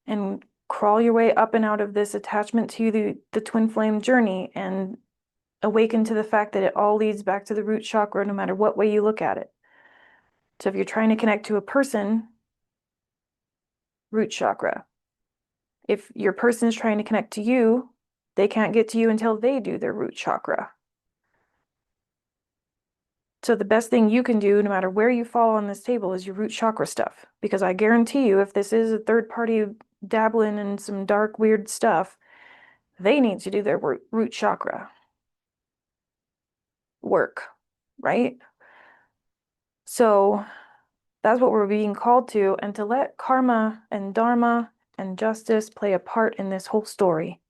Speaker 1: and crawl your way up and out of this attachment to the twin flame journey and awaken to the fact that it all leads back to the root chakra, no matter what way you look at it. So if you're trying to connect to a person, root chakra. If your person is trying to connect to you, they can't get to you until they do their root chakra. So the best thing you can do, no matter where you fall on this table, is your root chakra stuff. Because I guarantee you, if this is a third party dabbling in some dark, weird stuff, they need to do their root chakra work, right? So that's what we're being called to, and to let karma and dharma and justice play a part in this whole story.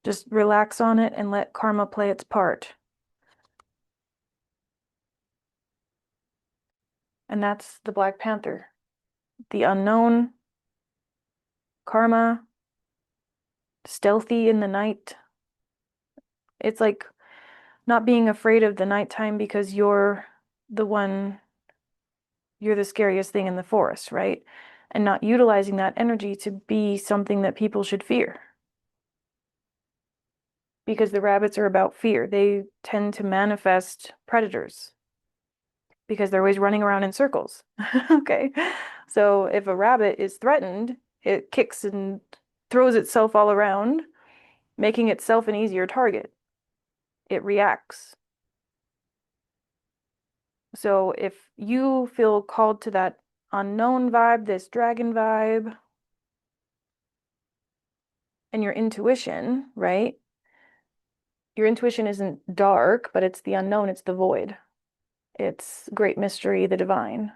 Speaker 1: Just relax on it and let karma play its part. And that's the Black Panther. The unknown, karma, stealthy in the night. It's like not being afraid of the nighttime because you're the scariest thing in the forest, right? And not utilizing that energy to be something that people should fear. Because the rabbits are about fear. They tend to manifest predators because they're always running around in circles. Okay. So if a rabbit is threatened, it kicks and throws itself all around, making itself an easier target. It reacts. So if you feel called to that unknown vibe, this dragon vibe, and your intuition, right? Your intuition isn't dark, but it's the unknown, it's the void. It's great mystery, the divine.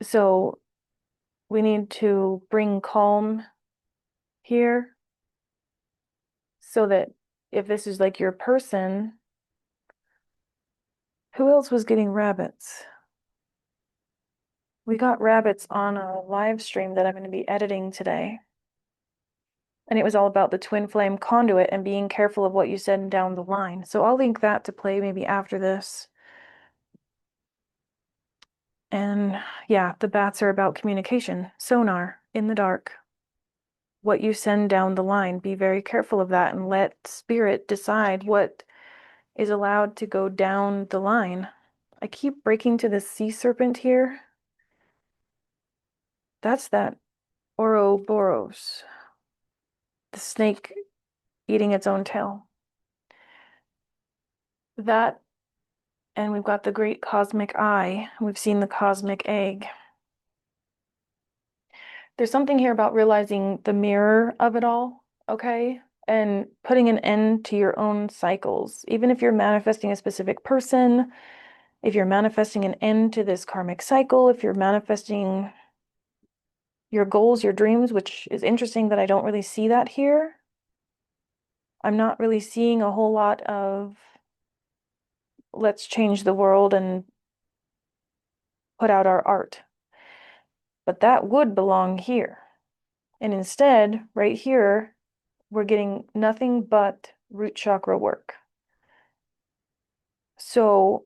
Speaker 1: So we need to bring calm here so that if this is like your person, who else was getting rabbits? We got rabbits on a live stream that I'm going to be editing today. And it was all about the twin flame conduit and being careful of what you send down the line. So I'll link that to play maybe after this. And yeah, the bats are about communication, sonar in the dark. What you send down the line, be very careful of that and let spirit decide what is allowed to go down the line. I keep breaking to the sea serpent here. That's that Ouroboros, the snake eating its own tail. That, and we've got the great cosmic eye. We've seen the cosmic egg. There's something here about realizing the mirror of it all, okay? And putting an end to your own cycles. Even if you're manifesting a specific person, if you're manifesting an end to this karmic cycle, if you're manifesting your goals, your dreams, which is interesting that I don't really see that here. I'm not really seeing a whole lot of let's change the world and put out our art. But that would belong here. And instead, right here, we're getting nothing but root chakra work. So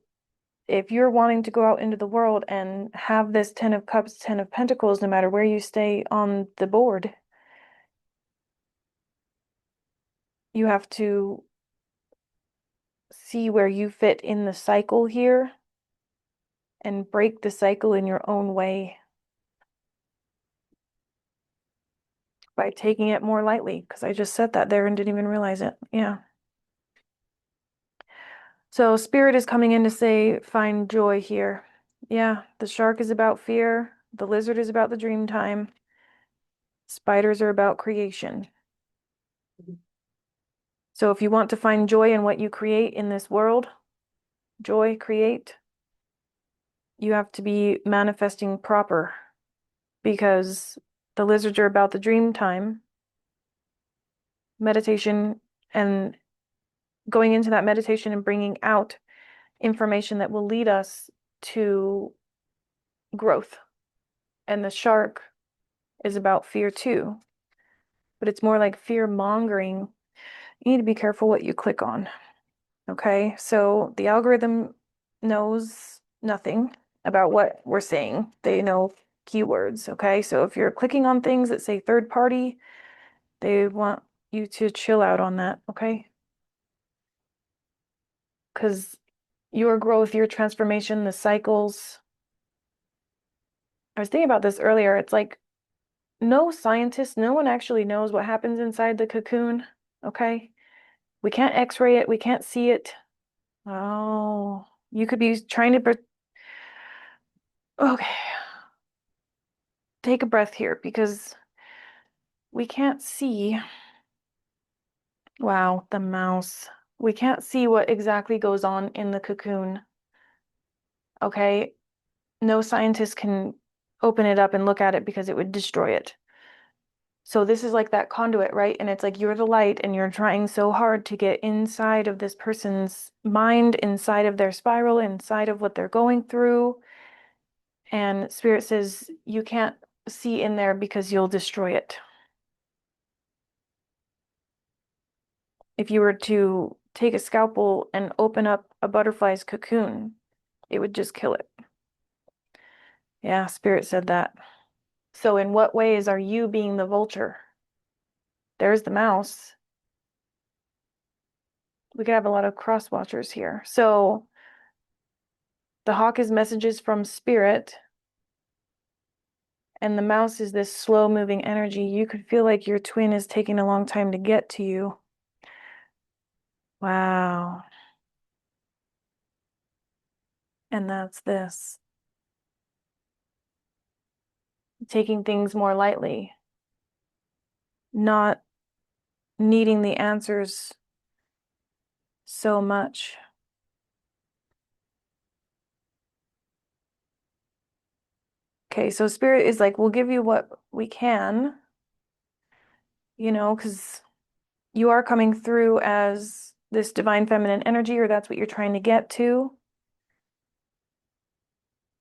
Speaker 1: if you're wanting to go out into the world and have this 10 of Cups, 10 of Pentacles, no matter where you stay on the board, you have to see where you fit in the cycle here and break the cycle in your own way by taking it more lightly, because I just said that there and didn't even realize it. Yeah. So Spirit is coming in to say, find joy here. Yeah, the shark is about fear. The lizard is about the dream time. Spiders are about creation. So if you want to find joy in what you create in this world, joy, create, you have to be manifesting proper, because the lizards are about the dream time, meditation, and going into that meditation and bringing out information that will lead us to growth. And the shark is about fear too, but it's more like fear mongering. You need to be careful what you click on. Okay, so the algorithm knows nothing about what we're saying. They know keywords. Okay, so if you're clicking on things that say third party, they want you to chill out on that. Okay, because your growth, your transformation, the cycles. I was thinking about this earlier. It's like no scientist, no one actually knows what happens inside the cocoon. Okay, we can't x-ray it, we can't see it. Oh, you could be trying to, okay, take a breath here, because we can't see. Wow, the mouse. We can't see what exactly goes on in the cocoon. Okay, no scientist can open it up and look at it because it would destroy it. So this is like that conduit, right? And it's like you're the light and you're trying so hard to get inside of this person's mind, inside of their spiral, inside of what they're going through. And Spirit says you can't see in there because you'll destroy it. If you were to take a scalpel and open up a butterfly's cocoon, it would just kill it. Yeah, Spirit said that. So in what ways are you being the vulture? There's the mouse. We could have a lot of cross watchers here. So the hawk is messages from Spirit, and the mouse is this slow moving energy. You could feel like your twin is taking a long time to get to you. Wow. And that's this. Taking things more lightly, not needing the answers so much. Okay, so Spirit is like, we'll give you what we can, because you are coming through as this divine feminine energy, or that's what you're trying to get to.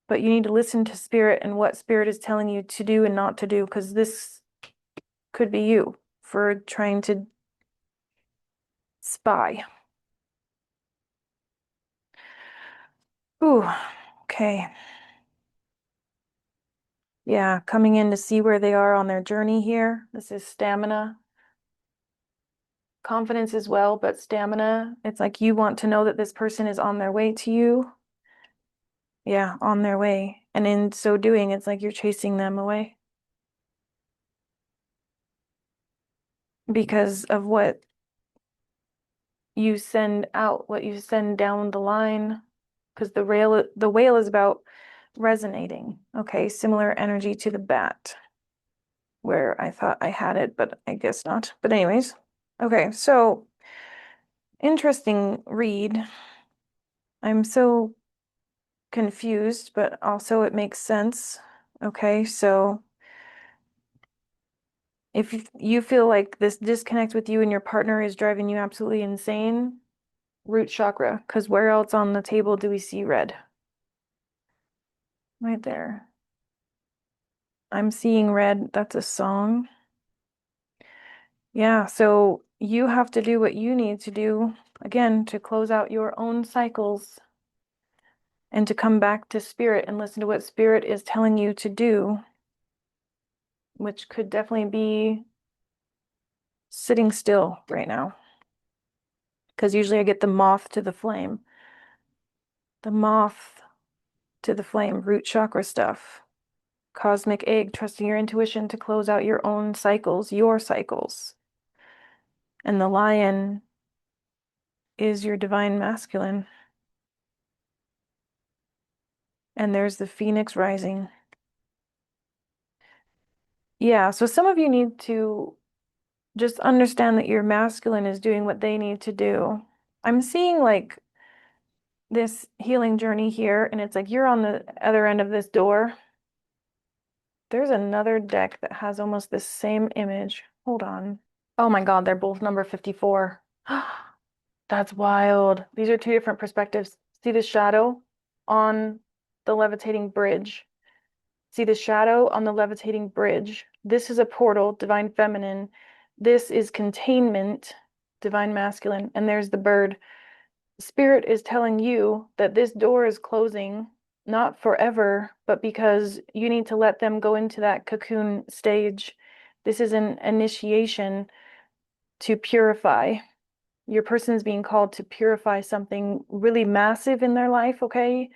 Speaker 1: But you need to listen to Spirit and what Spirit is telling you to do and not to do, because this could be you for trying to spy. Ooh, okay. Yeah, coming in to see where they are on their journey here. This is stamina. Confidence as well, but stamina. It's like you want to know that this person is on their way to you. Yeah, on their way. And in so doing, it's like you're chasing them away because of what you send out, what you send down the line. Because the whale is about resonating. Okay, similar energy to the bat, where I thought I had it, but I guess not. But anyways, okay, so interesting read. I'm so confused, but also it makes sense. Okay, so if you feel like this disconnect with you and your partner is driving you absolutely insane, root chakra, because where else on the table do we see red? Right there. I'm seeing red. That's a song. Yeah, so you have to do what you need to do, again, to close out your own cycles and to come back to Spirit and listen to what Spirit is telling you to do, which could definitely be sitting still right now. because usually I get the moth to the flame. The moth to the flame, root chakra stuff. Cosmic egg, trusting your intuition to close out your own cycles, your cycles. And the lion is your divine masculine. And there's the phoenix rising. Yeah, so some of you need to just understand that your masculine is doing what they need to do. I'm seeing like this healing journey here, and it's like you're on the other end of this door. There's another deck that has almost the same image. Hold on. Oh my God, they're both number 54. That's wild. These are two different perspectives. See the shadow on the levitating bridge. See the shadow on the levitating bridge. This is a portal, divine feminine. This is containment, divine masculine. And there's the bird. Spirit is telling you that this door is closing, not forever, but because you need to let them go into that cocoon stage. This is an initiation to purify. Your person is being called to purify something really massive in their life, okay?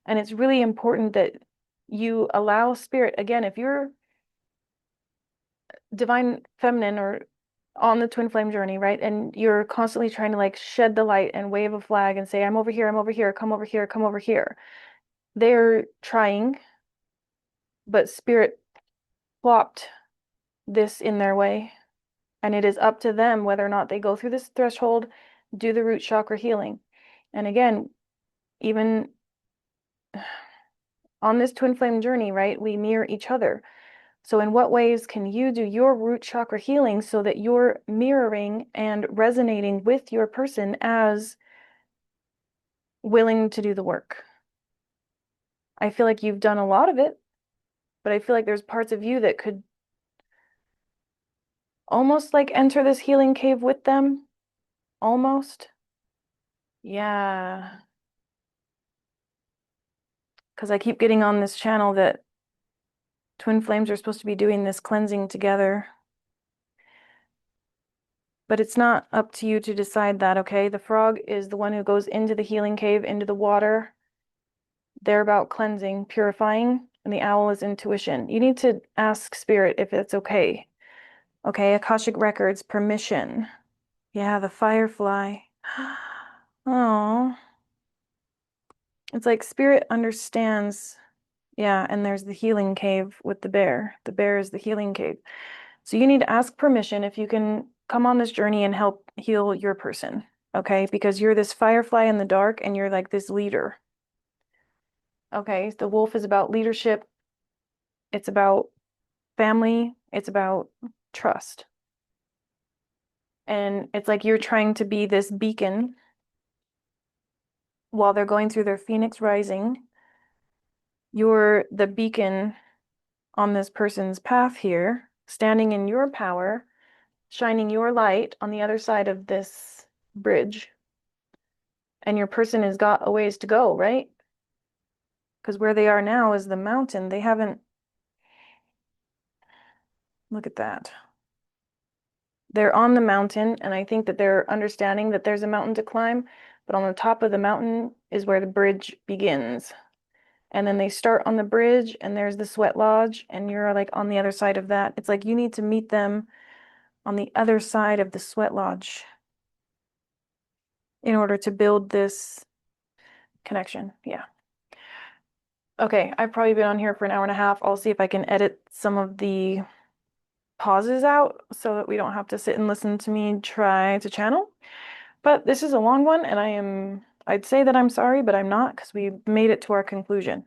Speaker 1: And it's really important that you allow spirit, again, if you're divine feminine or on the twin flame journey, right? And you're constantly trying to like shed the light and wave a flag and say, I'm over here, come over here, come over here. They're trying, but spirit plopped this in their way. And it is up to them whether or not they go through this threshold, do the root chakra healing. And again, even on this twin flame journey, right, we mirror each other. So in what ways can you do your root chakra healing so that you're mirroring and resonating with your person as willing to do the work? I feel like you've done a lot of it, but I feel like there's parts of you that could almost like enter this healing cave with them. Almost. Yeah. Because I keep getting on this channel that twin flames are supposed to be doing this cleansing together. But it's not up to you to decide that, okay? The frog is the one who goes into the healing cave, into the water. They're about cleansing, purifying, and the owl is intuition. You need to ask spirit if it's okay. Okay, Akashic records, permission. Yeah, the firefly. Oh, it's like spirit understands. Yeah, and there's the healing cave with the bear. The bear is the healing cave. So you need to ask permission if you can come on this journey and help heal your person, okay? Because you're this firefly in the dark and you're like this leader. Okay, the wolf is about leadership. It's about family. It's about trust. And it's like you're trying to be this beacon while they're going through their phoenix rising. You're the beacon on this person's path here, standing in your power, shining your light on the other side of this bridge. And your person has got a ways to go, right? Because where they are now is the mountain. They haven't, look at that. They're on the mountain, and I think that they're understanding that there's a mountain to climb, but on the top of the mountain is where the bridge begins. And then they start on the bridge, and there's the sweat lodge, and you're like on the other side of that. It's like you need to meet them on the other side of the sweat lodge in order to build this connection. Yeah. Okay, I've probably been on here for an hour and a half. I'll see if I can edit some of the pauses out so that we don't have to sit and listen to me try to channel. But this is a long one, and I'd say that I'm sorry, but I'm not, because we made it to our conclusion.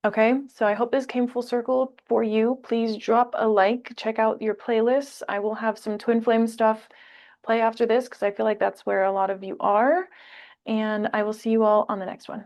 Speaker 1: Okay, so I hope this came full circle for you. Please drop a like, check out your playlists. I will have some twin flame stuff play after this because I feel like that's where a lot of you are. And I will see you all on the next one.